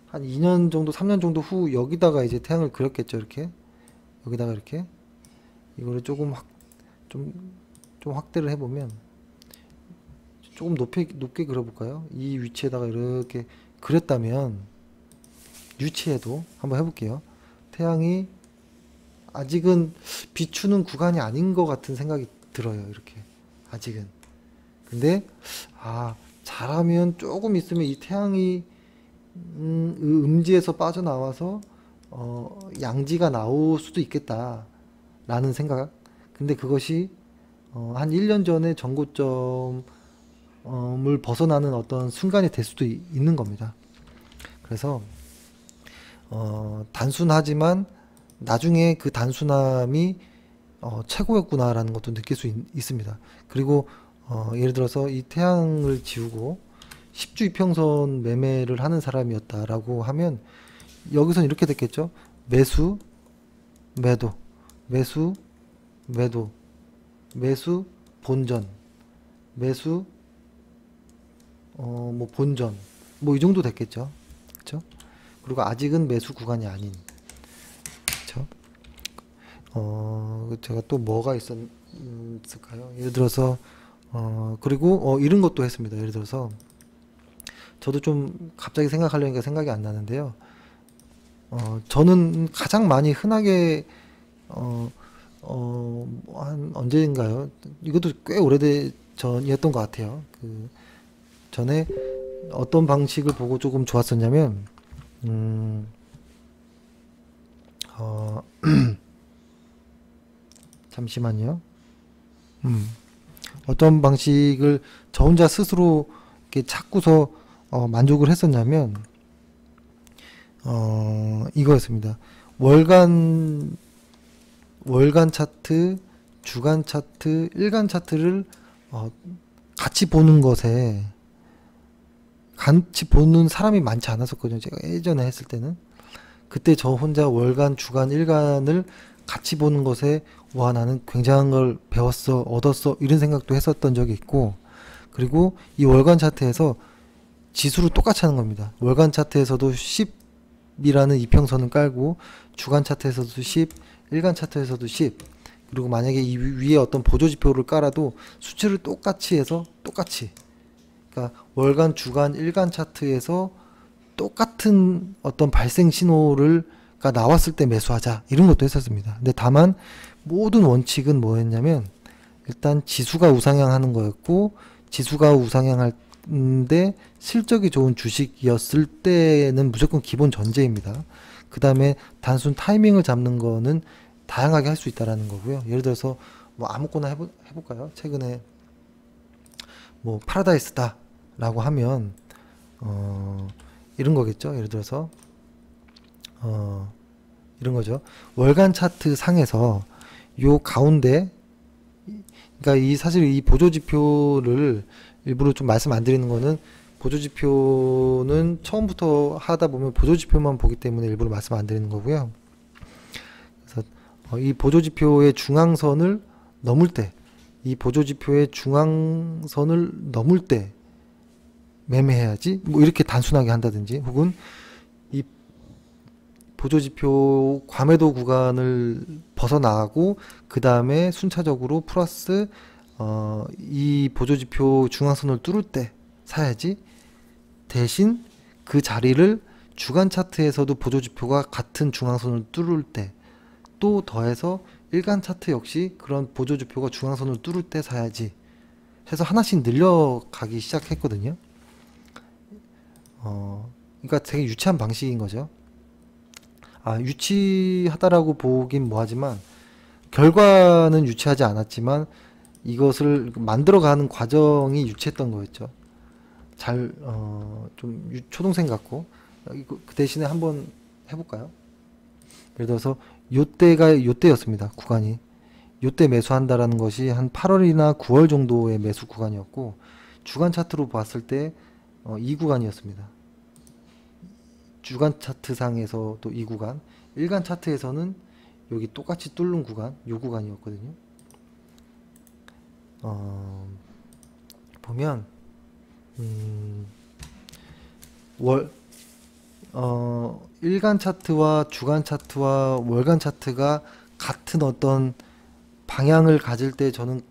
한 2년 정도, 3년 정도 후 여기다가 이제 태양을 그렸겠죠. 이렇게 여기다가 이렇게 이거를 조금 좀 확대를 해보면 조금 높게 그려볼까요? 이 위치에다가 이렇게 그렸다면 유치해도 한번 해볼게요. 태양이 아직은 비추는 구간이 아닌 것 같은 생각이 들어요. 이렇게 아직은. 근데 잘하면 조금 있으면 이 태양이 음지에서 빠져나와서 양지가 나올 수도 있겠다 라는 생각. 근데 그것이 한 1년 전에 전고점을 벗어나는 어떤 순간이 될 수도 있는 겁니다. 그래서 단순하지만 나중에 그 단순함이 최고였구나라는 것도 느낄 수 있습니다. 그리고 예를 들어서 이 태양을 지우고 10주 이평선 매매를 하는 사람이었다라고 하면 여기선 이렇게 됐겠죠. 매수, 매도, 매수, 매도, 매수, 본전, 매수, 뭐 본전, 뭐 이 정도 됐겠죠. 그렇죠? 그리고 아직은 매수 구간이 아닌. 그렇죠? 제가 또 뭐가 있었을까요? 예를 들어서 그리고 이런 것도 했습니다. 예를 들어서 저도 좀 갑자기 생각하려니까 생각이 안 나는데요. 저는 가장 많이 흔하게 한 언제인가요? 이것도 꽤 전이었던 것 같아요. 그 전에 어떤 방식을 보고 조금 좋았었냐면 잠시만요. 어떤 방식을 저 혼자 스스로 이렇게 찾고서 만족을 했었냐면 이거였습니다. 월간 차트, 주간 차트, 일간 차트를 같이 보는 것에 같이 보는 사람이 많지 않았었거든요. 제가 예전에 했을 때는. 그때 저 혼자 월간, 주간, 일간을 같이 보는 것에 와 나는 굉장한 걸 배웠어, 얻었어 이런 생각도 했었던 적이 있고, 그리고 이 월간 차트에서 지수를 똑같이 하는 겁니다. 월간 차트에서도 10이라는 이평선을 깔고 주간 차트에서도 10, 일간 차트에서도 10, 그리고 만약에 이 위에 어떤 보조지표를 깔아도 수치를 똑같이 해서 똑같이, 그러니까 월간, 주간, 일간 차트에서 똑같은 어떤 발생 신호가 나왔을 때 매수하자 이런 것도 했었습니다. 근데 다만 모든 원칙은 뭐였냐면 일단 지수가 우상향하는 거였고, 지수가 우상향할 때 실적이 좋은 주식이었을 때는 무조건 기본 전제입니다. 그 다음에 단순 타이밍을 잡는 거는 다양하게 할 수 있다라는 거고요. 예를 들어서 뭐 아무거나 해볼까요? 최근에 뭐 파라다이스다 라고 하면 이런 거겠죠. 예를 들어서 이런 거죠. 월간 차트 상에서 요 가운데, 그러니까 사실 이 보조지표를 일부러 좀 말씀 안 드리는 거는, 보조지표는 처음부터 하다 보면 보조지표만 보기 때문에 일부러 말씀 안 드리는 거고요. 그래서 이 보조지표의 중앙선을 넘을 때, 이 보조지표의 중앙선을 넘을 때 매매해야지, 뭐 이렇게 단순하게 한다든지, 혹은 이 보조지표 과매도 구간을 벗어나고 그 다음에 순차적으로 플러스 이 보조지표 중앙선을 뚫을 때 사야지. 대신 그 자리를 주간 차트에서도 보조지표가 같은 중앙선을 뚫을 때 또 더해서 일간 차트 역시 그런 보조지표가 중앙선을 뚫을 때 사야지 해서 하나씩 늘려가기 시작했거든요. 그러니까 되게 유치한 방식인 거죠. 유치하다라고 보긴 뭐하지만 결과는 유치하지 않았지만 이것을 만들어가는 과정이 유치했던 거였죠. 좀 초동생 같고. 그 대신에 한번 해볼까요? 예를 들어서 요때였습니다. 구간이. 요때 매수한다라는 것이 한 8월이나 9월 정도의 매수 구간이었고, 주간 차트로 봤을 때 이 구간이었습니다. 주간 차트상에서 또 이 구간, 일간 차트에서는 여기 똑같이 뚫는 구간, 요 구간이었거든요. 보면 일간 차트와 주간 차트와 월간 차트가 같은 어떤 방향을 가질 때 저는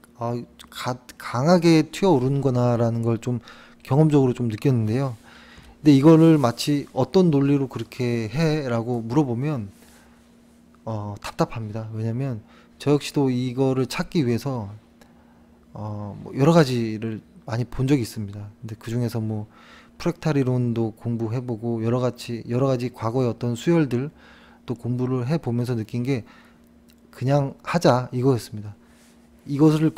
강하게 튀어오르는구나라는 걸 좀 경험적으로 좀 느꼈는데요. 근데 이거를 마치 어떤 논리로 그렇게 해? 라고 물어보면 답답합니다. 왜냐면 저 역시도 이거를 찾기 위해서 뭐 여러 가지를 많이 본 적이 있습니다. 근데 그 중에서 뭐 프랙탈 이론도 공부해보고 여러 가지 과거의 어떤 수열들 또 공부를 해보면서 느낀 게 그냥 하자 이거였습니다. 이것을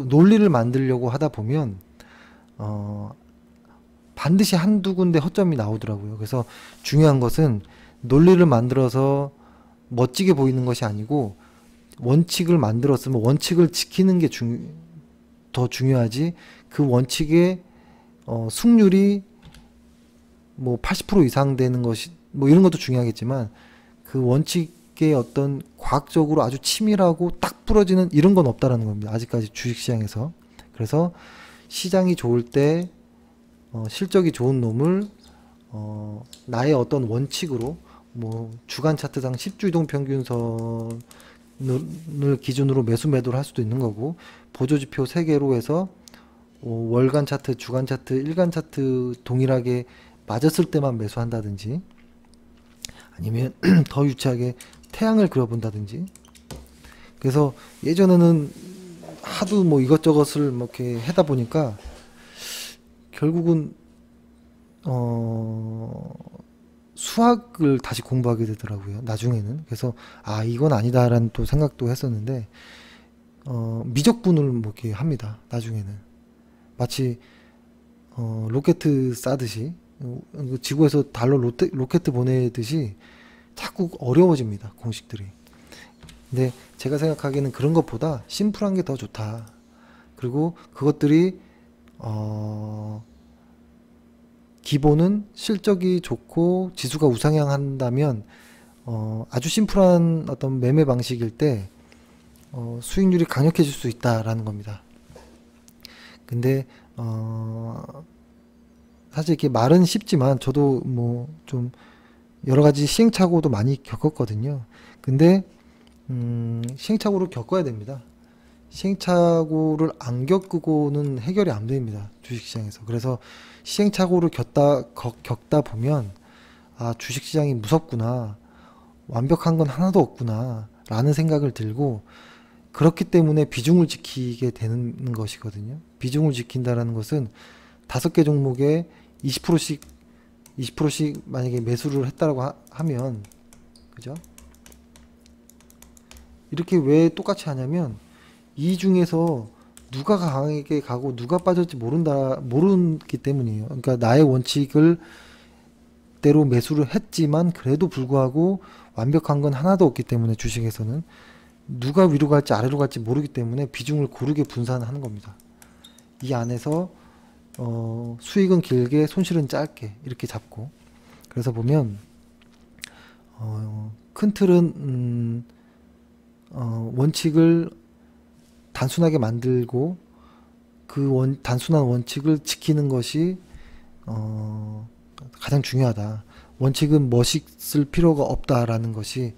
논리를 만들려고 하다 보면 반드시 한두 군데 허점이 나오더라고요. 그래서 중요한 것은 논리를 만들어서 멋지게 보이는 것이 아니고 원칙을 만들었으면 원칙을 지키는 게 더 중요하지. 그 원칙의 승률이 뭐 80% 이상 되는 것이 뭐 이런 것도 중요하겠지만 그 원칙의 어떤 과학적으로 아주 치밀하고 딱 부러지는 이런 건 없다라는 겁니다. 아직까지 주식시장에서. 그래서 시장이 좋을 때 실적이 좋은 놈을 나의 어떤 원칙으로 뭐 주간 차트상 10주 이동 평균선을 기준으로 매도를 할 수도 있는 거고, 보조지표 3개로 해서 월간 차트, 주간 차트, 일간 차트 동일하게 맞았을 때만 매수한다든지, 아니면 더 유치하게 태양을 그려본다든지. 그래서 예전에는 하도 뭐 이것저것을 뭐 이렇게 하다 보니까 결국은 수학을 다시 공부하게 되더라고요. 나중에는. 그래서 이건 아니다라는 또 생각도 했었는데 미적분을 뭐 이렇게 합니다. 나중에는 마치 로켓 쏴듯이 지구에서 달로 로켓 보내듯이 자꾸 어려워집니다. 공식들이. 근데 제가 생각하기에는 그런 것보다 심플한 게 더 좋다. 그리고 그것들이 기본은 실적이 좋고 지수가 우상향한다면 아주 심플한 어떤 매매 방식일 때 수익률이 강력해질 수 있다라는 겁니다. 근데 사실 이렇게 말은 쉽지만 저도 뭐 좀 여러 가지 시행착오도 많이 겪었거든요. 근데 시행착오를 겪어야 됩니다. 시행착오를 안 겪고는 해결이 안 됩니다. 주식시장에서. 그래서 시행착오를 겪다 보면 주식시장이 무섭구나, 완벽한 건 하나도 없구나 라는 생각을 들고, 그렇기 때문에 비중을 지키게 되는 것이거든요. 비중을 지킨다라는 것은 5개 종목에 20%씩 만약에 매수를 했다라고 하면, 그죠? 이렇게 왜 똑같이 하냐면 이 중에서 누가 강하게 가고 누가 빠질지 모르기 때문이에요. 그러니까 나의 원칙을 대로 매수를 했지만 그래도 불구하고 완벽한 건 하나도 없기 때문에 주식에서는 누가 위로 갈지 아래로 갈지 모르기 때문에 비중을 고르게 분산하는 겁니다. 이 안에서 수익은 길게 손실은 짧게 이렇게 잡고, 그래서 보면 큰 틀은 원칙을 단순하게 만들고 단순한 원칙을 지키는 것이 가장 중요하다. 원칙은 멋있을 필요가 없다라는 것이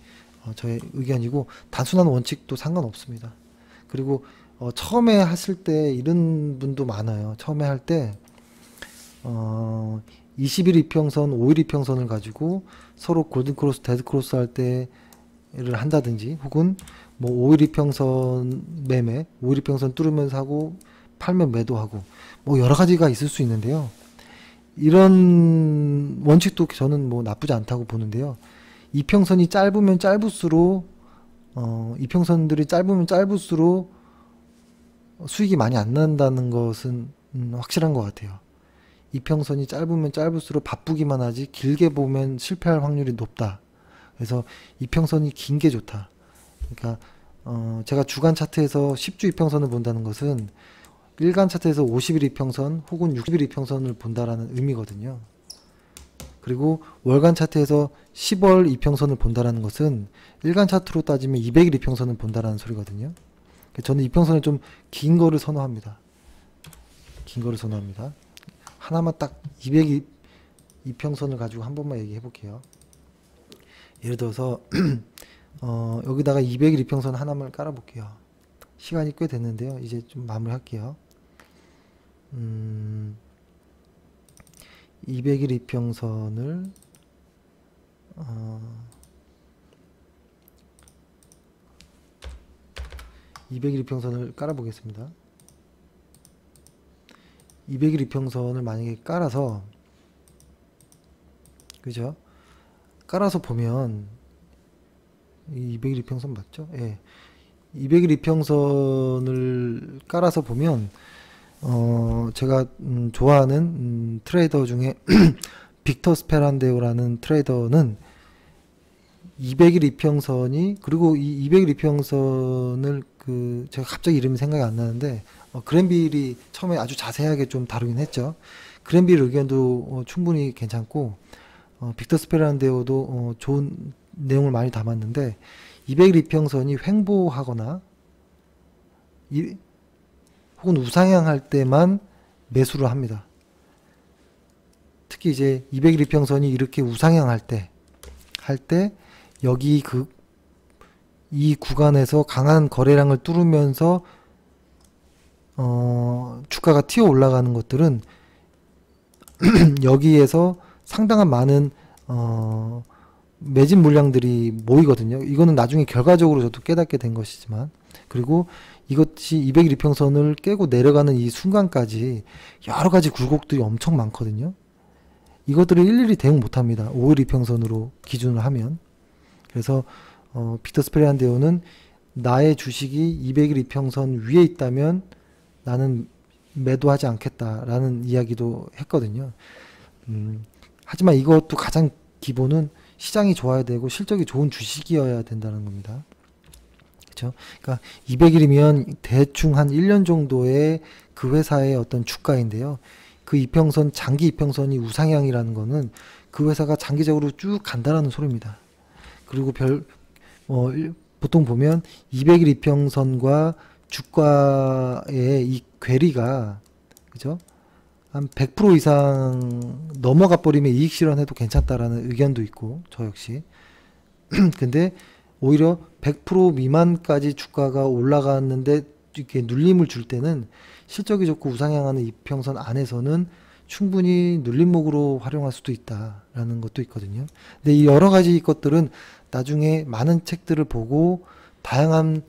저의 의견이고, 단순한 원칙도 상관없습니다. 그리고 처음에 하실 때 이런 분도 많아요. 처음에 할 때 20일 이평선, 5일 이평선을 가지고 서로 골든크로스, 데드크로스 할 때를 한다든지, 혹은 뭐 5일 이평선 매매, 5일 이평선 뚫으면서 하고 팔면 매도하고, 뭐 여러 가지가 있을 수 있는데요. 이런 원칙도 저는 뭐 나쁘지 않다고 보는데요. 이평선이 짧으면 짧을수록 이평선들이 짧으면 짧을수록 수익이 많이 안 난다는 것은 확실한 것 같아요. 이평선이 짧으면 짧을수록 바쁘기만 하지 길게 보면 실패할 확률이 높다. 그래서 이평선이 긴 게 좋다. 그러니까 제가 주간 차트에서 10주 이평선을 본다는 것은 일간 차트에서 50일 이평선 혹은 60일 이평선을 본다라는 의미거든요. 그리고 월간 차트에서 10월 이평선을 본다라는 것은 일간 차트로 따지면 200일 이평선을 본다라는 소리거든요. 저는 이평선을 좀 긴 거를 선호합니다. 긴 거를 선호합니다. 하나만 딱 200일 이평선을 가지고 한 번만 얘기해 볼게요. 예를 들어서 여기다가 200일 이평선 하나만 깔아 볼게요. 시간이 꽤 됐는데요. 이제 좀 마무리 할게요. 200일 이평선을 200일 이평선을 깔아 보겠습니다. 200일 이평선을 만약에 깔아서, 그죠? 깔아서 보면 200일 이평선 맞죠? 예. 200일 이평선을 깔아서 보면 제가 좋아하는 트레이더 중에 빅터 스페란데오라는 트레이더는 200일 이평선이, 그리고 이 200일 이평선을 제가 갑자기 이름이 생각이 안 나는데 그랜빌이 처음에 아주 자세하게 좀 다루긴 했죠. 그랜빌 의견도 충분히 괜찮고 빅터 스페란데오도 좋은 내용을 많이 담았는데, 200일 이평선이 횡보하거나 혹은 우상향할 때만 매수를 합니다. 특히 이제 200일 이평선이 이렇게 우상향할 때 여기 이 구간에서 강한 거래량을 뚫으면서 주가가 튀어 올라가는 것들은 여기에서 상당한 많은 매집 물량들이 모이거든요. 이거는 나중에 결과적으로 저도 깨닫게 된 것이지만, 그리고 이것이 200일 이평선을 깨고 내려가는 이 순간까지 여러 가지 굴곡들이 엄청 많거든요. 이것들을 일일이 대응 못합니다. 5일 이평선으로 기준을 하면. 그래서 빅터 스페란데오는 나의 주식이 200일 이평선 위에 있다면 나는 매도하지 않겠다라는 이야기도 했거든요. 하지만 이것도 가장 기본은 시장이 좋아야 되고 실적이 좋은 주식이어야 된다는 겁니다. 그렇죠? 그러니까 200일이면 대충 한 1년 정도의 그 회사의 어떤 주가인데요. 그 이평선, 장기 이평선이 우상향이라는 거는 그 회사가 장기적으로 쭉 간다라는 소리입니다. 그리고 보통 보면 200일 이평선과 주가의 이 괴리가, 그죠? 한 100% 이상 넘어가 버리면 이익 실현해도 괜찮다라는 의견도 있고, 저 역시. 근데 오히려 100% 미만까지 주가가 올라갔는데 이렇게 눌림을 줄 때는 실적이 좋고 우상향하는 이평선 안에서는 충분히 눌림목으로 활용할 수도 있다라는 것도 있거든요. 근데 이 여러 가지 것들은 나중에 많은 책들을 보고 다양한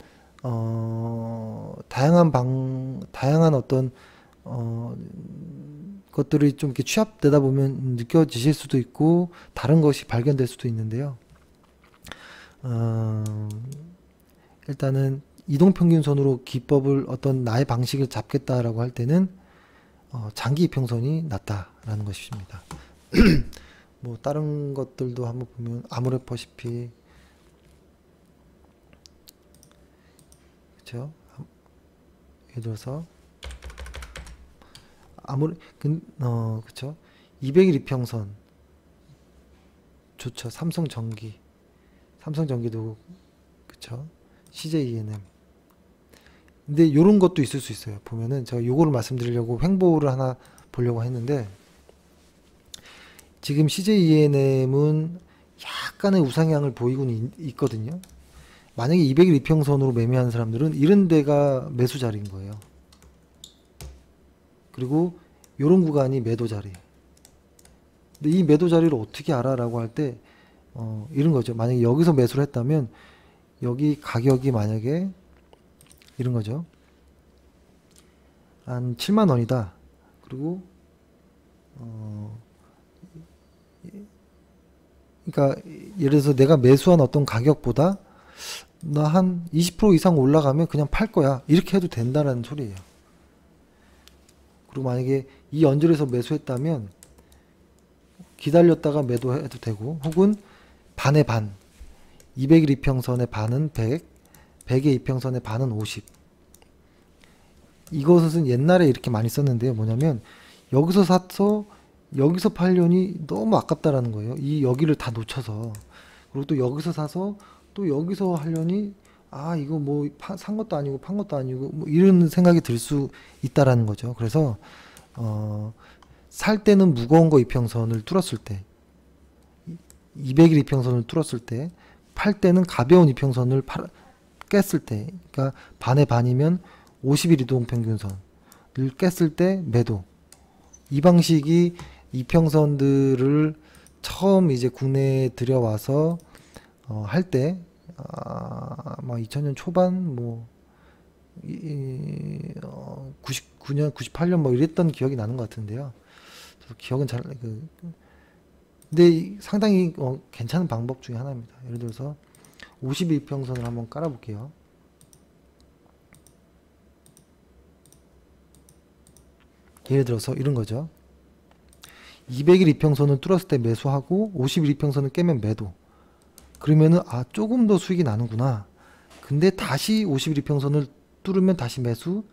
어떤 것들이 좀 이렇게 취합되다 보면 느껴지실 수도 있고 다른 것이 발견될 수도 있는데요. 일단은 이동평균선으로 기법을 어떤 나의 방식을 잡겠다라고 할 때는 장기 이평선이 낫다라는 것입니다. 뭐 다른 것들도 한번 보면 아모레퍼시픽, 그렇죠? 예를 들어서 그렇죠? 200일 이평선 좋죠. 삼성전기도 그렇죠. CJENM. 근데 요런 것도 있을 수 있어요. 보면은 제가 요거를 말씀드리려고 횡보를 하나 보려고 했는데, 지금 CJENM은 약간의 우상향을 보이고는 있거든요. 만약에 200일 이평선으로 매매하는 사람들은 이런 데가 매수 자리인 거예요. 그리고 이런 구간이 매도 자리. 근데 이 매도 자리를 어떻게 알아라고 할 때 이런 거죠. 만약에 여기서 매수를 했다면 여기 가격이 만약에 이런 거죠. 한 7만 원이다. 그리고 그러니까 예를 들어서 내가 매수한 어떤 가격보다 나 한 20% 이상 올라가면 그냥 팔 거야. 이렇게 해도 된다라는 소리예요. 그리고 만약에 이 언저리에서 매수했다면 기다렸다가 매도해도 되고, 혹은 반의 반, 200일 이평선의 반은 100, 100의 이평선의 반은 50. 이것은 옛날에 이렇게 많이 썼는데요. 뭐냐면 여기서 사서 여기서 팔려니 너무 아깝다라는 거예요. 이 여기를 다 놓쳐서. 그리고 또 여기서 사서 또 여기서 하려니 이거 뭐 산 것도 아니고 판 것도 아니고 뭐 이런 생각이 들 수 있다라는 거죠. 그래서 살 때는 무거운 거 이평선을 뚫었을 때, 200일 이평선을 뚫었을 때, 팔 때는 가벼운 이평선을 깼을 때, 그러니까 반의 반이면 50일 이동평균선을 깼을 때 매도. 이 방식이 이평선들을 처음 이제 국내에 들여와서 할 때, 아마 2000년 초반, 99년, 98년 뭐 이랬던 기억이 나는 것 같은데요. 저도 기억은 잘, 근데 상당히 괜찮은 방법 중에 하나입니다. 예를 들어서 52평선을 한번 깔아볼게요. 예를 들어서 이런 거죠. 200일 이평선을 뚫었을 때 매수하고 50일 이평선을 깨면 매도. 그러면은 조금 더 수익이 나는구나. 근데 다시 50일 이평선을 뚫으면 다시 매도.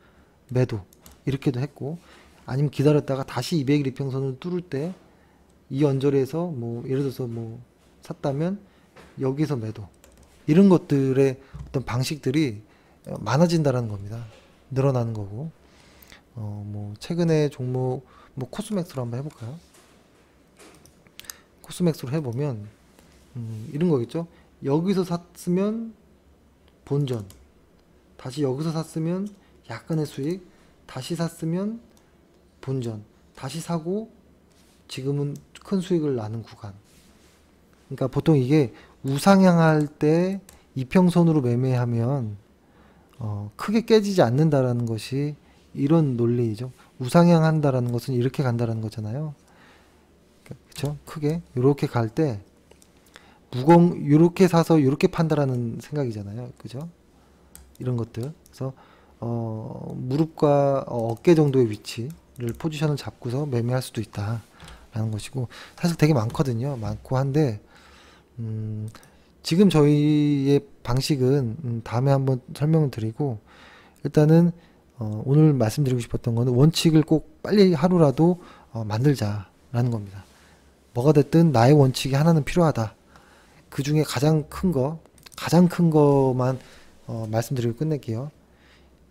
이렇게도 했고, 아니면 기다렸다가 다시 200일 이평선을 뚫을 때 이 언저리에서 예를 들어서 샀다면 여기서 매도. 이런 것들의 어떤 방식들이 많아진다라는 겁니다. 늘어나는 거고. 최근에 종목 코스맥스로 한번 해볼까요? 코스맥스로 해보면 이런 거겠죠. 여기서 샀으면 본전, 다시 여기서 샀으면 약간의 수익, 다시 샀으면 본전, 다시 사고 지금은 큰 수익을 나는 구간. 그러니까 보통 이게 우상향할 때 이평선으로 매매하면 크게 깨지지 않는다라는 것이 이런 논리이죠. 우상향한다라는 것은 이렇게 간다라는 거잖아요. 그렇죠? 크게 이렇게 갈 때 이렇게 사서 이렇게 판다라는 생각이잖아요. 그죠? 이런 것들. 그래서 무릎과 어깨 정도의 위치를 포지션을 잡고서 매매할 수도 있다라는 것이고, 사실 되게 많거든요. 많고 한데 지금 저희의 방식은 다음에 한번 설명을 드리고, 일단은 오늘 말씀드리고 싶었던 거는 원칙을 꼭 빨리 하루라도 만들자라는 겁니다. 뭐가 됐든 나의 원칙이 하나는 필요하다. 그 중에 가장 큰 거만 말씀드리고 끝낼게요.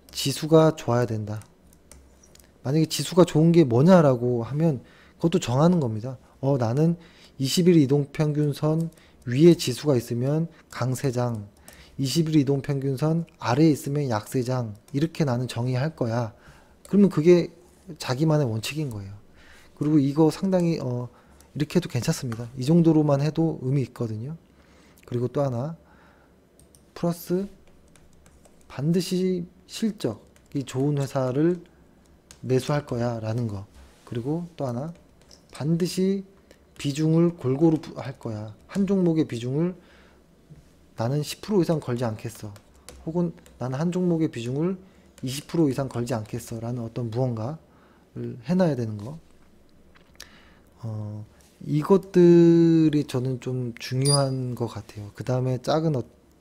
지수가 좋아야 된다. 만약에 지수가 좋은 게 뭐냐라고 하면 그것도 정하는 겁니다. 나는 20일 이동평균선 위에 지수가 있으면 강세장, 20일 이동평균선 아래에 있으면 약세장, 이렇게 나는 정의할 거야. 그러면 그게 자기만의 원칙인 거예요. 그리고 이거 상당히 이렇게 해도 괜찮습니다. 이 정도로만 해도 의미 있거든요. 그리고 또 하나, 플러스 반드시 실적이 좋은 회사를 매수할 거야 라는 거. 그리고 또 하나, 반드시 비중을 골고루 할 거야. 한 종목의 비중을 나는 10% 이상 걸지 않겠어. 혹은 나는 한 종목의 비중을 20% 이상 걸지 않겠어 라는 어떤 무언가를 해놔야 되는 거. 이것들이 저는 좀 중요한 것 같아요. 그 다음에 작은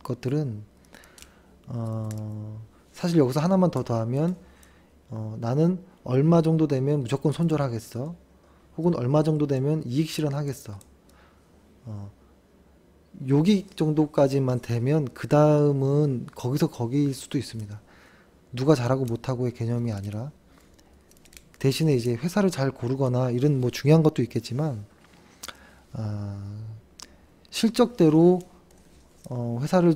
것들은 사실 여기서 하나만 더 더하면 나는 얼마 정도 되면 무조건 손절하겠어. 혹은 얼마 정도 되면 이익 실현하겠어. 여기 정도까지만 되면 그 다음은 거기서 거기일 수도 있습니다. 누가 잘하고 못하고의 개념이 아니라, 대신에 이제 회사를 잘 고르거나 이런 중요한 것도 있겠지만 아, 실적대로 회사를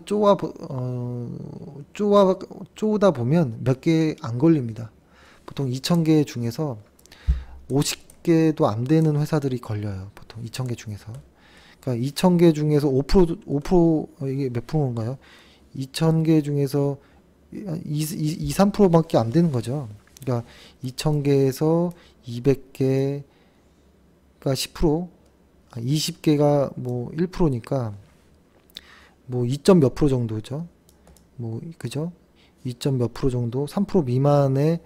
쪼다 보면 몇 개 안 걸립니다. 보통 2,000개 중에서 50개도 안 되는 회사들이 걸려요. 보통 2,000개 중에서. 그러니까 2,000개 중에서 5% 이게 몇 프로인가요? 2,000개 중에서 3%밖에 안 되는 거죠. 그러니까 2,000개에서 200개가 10%, 20개가 뭐 1%니까 뭐 2점 몇 프로 정도죠. 뭐 그죠? 2점 몇 프로 정도, 3% 미만의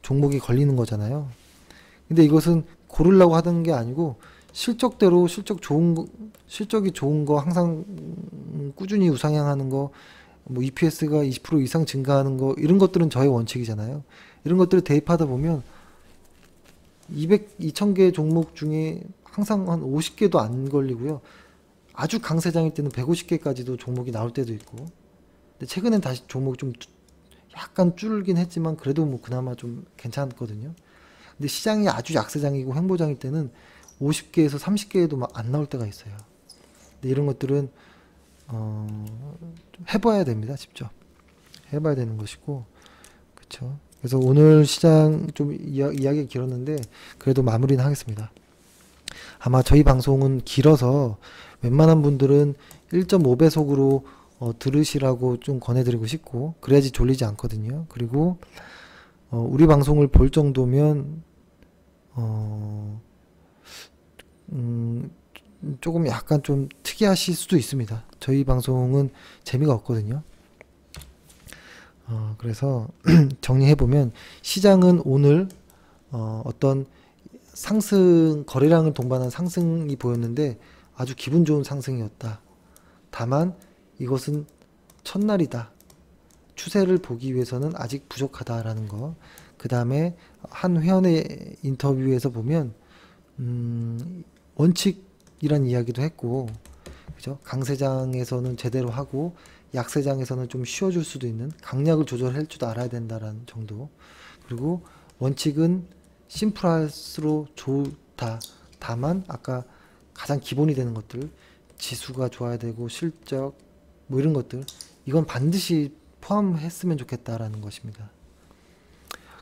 종목이 걸리는 거잖아요. 근데 이것은 고르려고 하던 게 아니고 실적대로 실적이 좋은 거 항상 꾸준히 우상향하는 거, 뭐 EPS가 20% 이상 증가하는 거 이런 것들은 저의 원칙이잖아요. 이런 것들을 대입하다 보면 2,000개 종목 중에 항상 한 50개도 안 걸리고요. 아주 강세장일 때는 150개까지도 종목이 나올 때도 있고. 근데 최근엔 다시 종목이 좀 약간 줄긴 했지만 그래도 뭐 그나마 좀 괜찮거든요. 근데 시장이 아주 약세장이고 횡보장일 때는 50개에서 30개에도 막 안 나올 때가 있어요. 근데 이런 것들은 좀 해봐야 됩니다. 직접 해봐야 되는 것이고, 그렇죠. 그래서 오늘 시장 좀 이야기가 길었는데 그래도 마무리는 하겠습니다. 아마 저희 방송은 길어서 웬만한 분들은 1.5배속으로 들으시라고 좀 권해드리고 싶고, 그래야지 졸리지 않거든요. 그리고 우리 방송을 볼 정도면 조금 약간 좀 특이하실 수도 있습니다. 저희 방송은 재미가 없거든요. 그래서 정리해보면 시장은 오늘 어떤 거래량을 동반한 상승이 보였는데 아주 기분 좋은 상승이었다. 다만 이것은 첫날이다. 추세를 보기 위해서는 아직 부족하다라는 거. 그 다음에 한 회원의 인터뷰에서 보면 원칙이란 이야기도 했고, 그죠? 강세장에서는 제대로 하고 약세장에서는 좀 쉬어줄 수도 있는, 강약을 조절할 줄도 알아야 된다라는 정도. 그리고 원칙은 심플할수록 좋다. 다만 아까 가장 기본이 되는 것들, 지수가 좋아야 되고 실적 뭐 이런 것들, 이건 반드시 포함했으면 좋겠다라는 것입니다.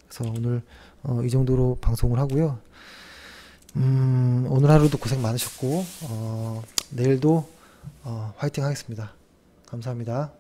그래서 오늘 이 정도로 방송을 하고요. 오늘 하루도 고생 많으셨고 내일도 화이팅 하겠습니다. 감사합니다.